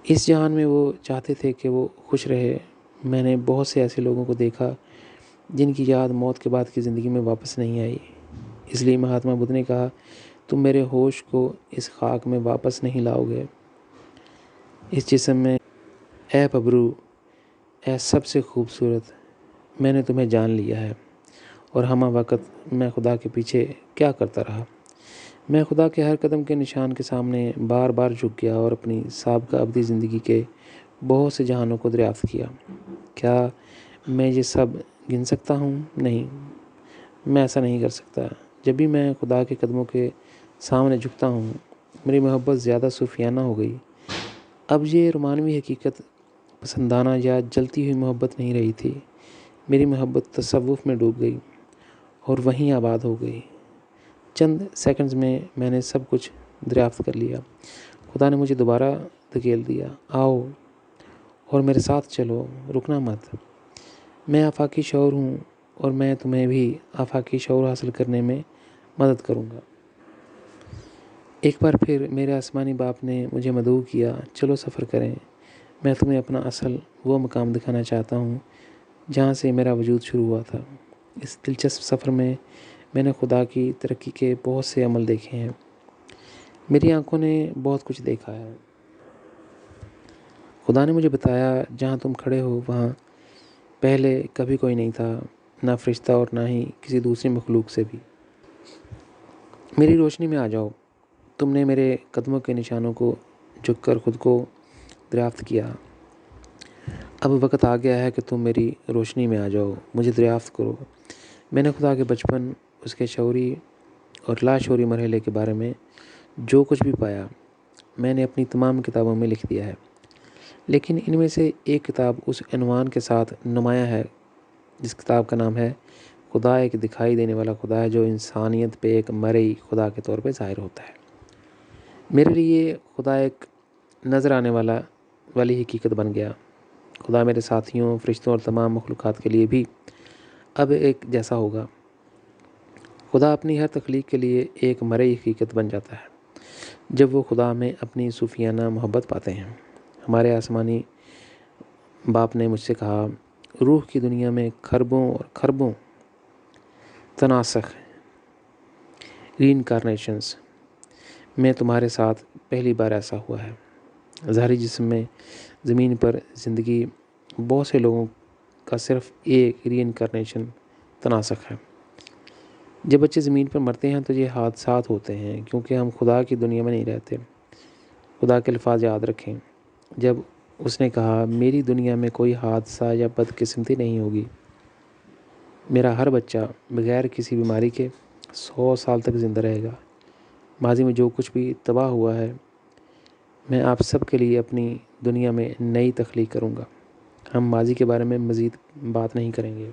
S1: اس جہان میں وہ چاہتے تھے کہ وہ خوش رہے۔ میں نے بہت سے ایسے لوگوں کو دیکھا جن کی یاد موت کے بعد کی زندگی میں واپس نہیں آئی۔ اس لیے مہاتما بدھ نے کہا، تم میرے ہوش کو اس خاک میں واپس نہیں لاؤ گے۔ اس جسم میں، اے ببرو، اے سب سے خوبصورت، میں نے تمہیں جان لیا ہے۔ اور ہمہ وقت میں خدا کے پیچھے کیا کرتا رہا۔ میں خدا کے ہر قدم کے نشان کے سامنے بار بار جھک گیا اور اپنی سابقہ ابدی زندگی کے بہت سے جہانوں کو دریافت کیا۔ کیا میں یہ سب گن سکتا ہوں؟ نہیں، میں ایسا نہیں کر سکتا۔ جب بھی میں خدا کے قدموں کے سامنے جھکتا ہوں، میری محبت زیادہ صوفیانہ ہو گئی۔ اب یہ رومانوی حقیقت پسندانہ یا جلتی ہوئی محبت نہیں رہی تھی۔ میری محبت تصوف میں ڈوب گئی اور وہیں آباد ہو گئی۔ چند سیکنڈز میں میں نے سب کچھ دریافت کر لیا۔ خدا نے مجھے دوبارہ دھکیل دیا، آؤ اور میرے ساتھ چلو، رکنا مت۔ میں آفاقی شعور ہوں اور میں تمہیں بھی آفاقی شعور حاصل کرنے میں مدد کروں گا۔ ایک بار پھر میرے آسمانی باپ نے مجھے مدعو کیا، چلو سفر کریں۔ میں تمہیں اپنا اصل وہ مقام دکھانا چاہتا ہوں جہاں سے میرا وجود شروع ہوا تھا۔ اس دلچسپ سفر میں میں نے خدا کی ترقی کے بہت سے عمل دیکھے ہیں۔ میری آنکھوں نے بہت کچھ دیکھا ہے۔ خدا نے مجھے بتایا، جہاں تم کھڑے ہو وہاں پہلے کبھی کوئی نہیں تھا، نہ فرشتہ اور نہ ہی کسی دوسری مخلوق سے بھی۔ میری روشنی میں آ جاؤ۔ تم نے میرے قدموں کے نشانوں کو جھک کر خود کو دریافت کیا۔ اب وقت آ گیا ہے کہ تم میری روشنی میں آ جاؤ، مجھے دریافت کرو۔ میں نے خدا کے بچپن، اس کے شعوری اور لاشعوری مرحلے کے بارے میں جو کچھ بھی پایا، میں نے اپنی تمام کتابوں میں لکھ دیا ہے، لیکن ان میں سے ایک کتاب اس عنوان کے ساتھ نمایاں ہے جس کتاب کا نام ہے خدا ایک دکھائی دینے والا خدا ہے جو انسانیت پہ ایک مرئی خدا کے طور پہ ظاہر ہوتا ہے۔ میرے لیے خدا ایک نظر آنے والی حقیقت بن گیا۔ خدا میرے ساتھیوں، فرشتوں اور تمام مخلوقات کے لیے بھی اب ایک جیسا ہوگا۔ خدا اپنی ہر تخلیق کے لیے ایک مرئی حقیقت بن جاتا ہے جب وہ خدا میں اپنی صوفیانہ محبت پاتے ہیں۔ ہمارے آسمانی باپ نے مجھ سے کہا، روح کی دنیا میں کھربوں اور کھربوں تناسخ ری انکارنیشنز میں تمہارے ساتھ پہلی بار ایسا ہوا ہے۔ ظاہری جسم میں زمین پر زندگی بہت سے لوگوں کا صرف ایک ری انکارنیشن تناسخ ہے۔ جب بچے زمین پر مرتے ہیں تو یہ حادثات ہوتے ہیں کیونکہ ہم خدا کی دنیا میں نہیں رہتے۔ خدا کے الفاظ یاد رکھیں جب اس نے کہا، میری دنیا میں کوئی حادثہ یا بدقسمتی نہیں ہوگی۔ میرا ہر بچہ بغیر کسی بیماری کے 100 سال تک زندہ رہے گا۔ ماضی میں جو کچھ بھی تباہ ہوا ہے، میں آپ سب کے لیے اپنی دنیا میں نئی تخلیق کروں گا۔ ہم ماضی کے بارے میں مزید بات نہیں کریں گے۔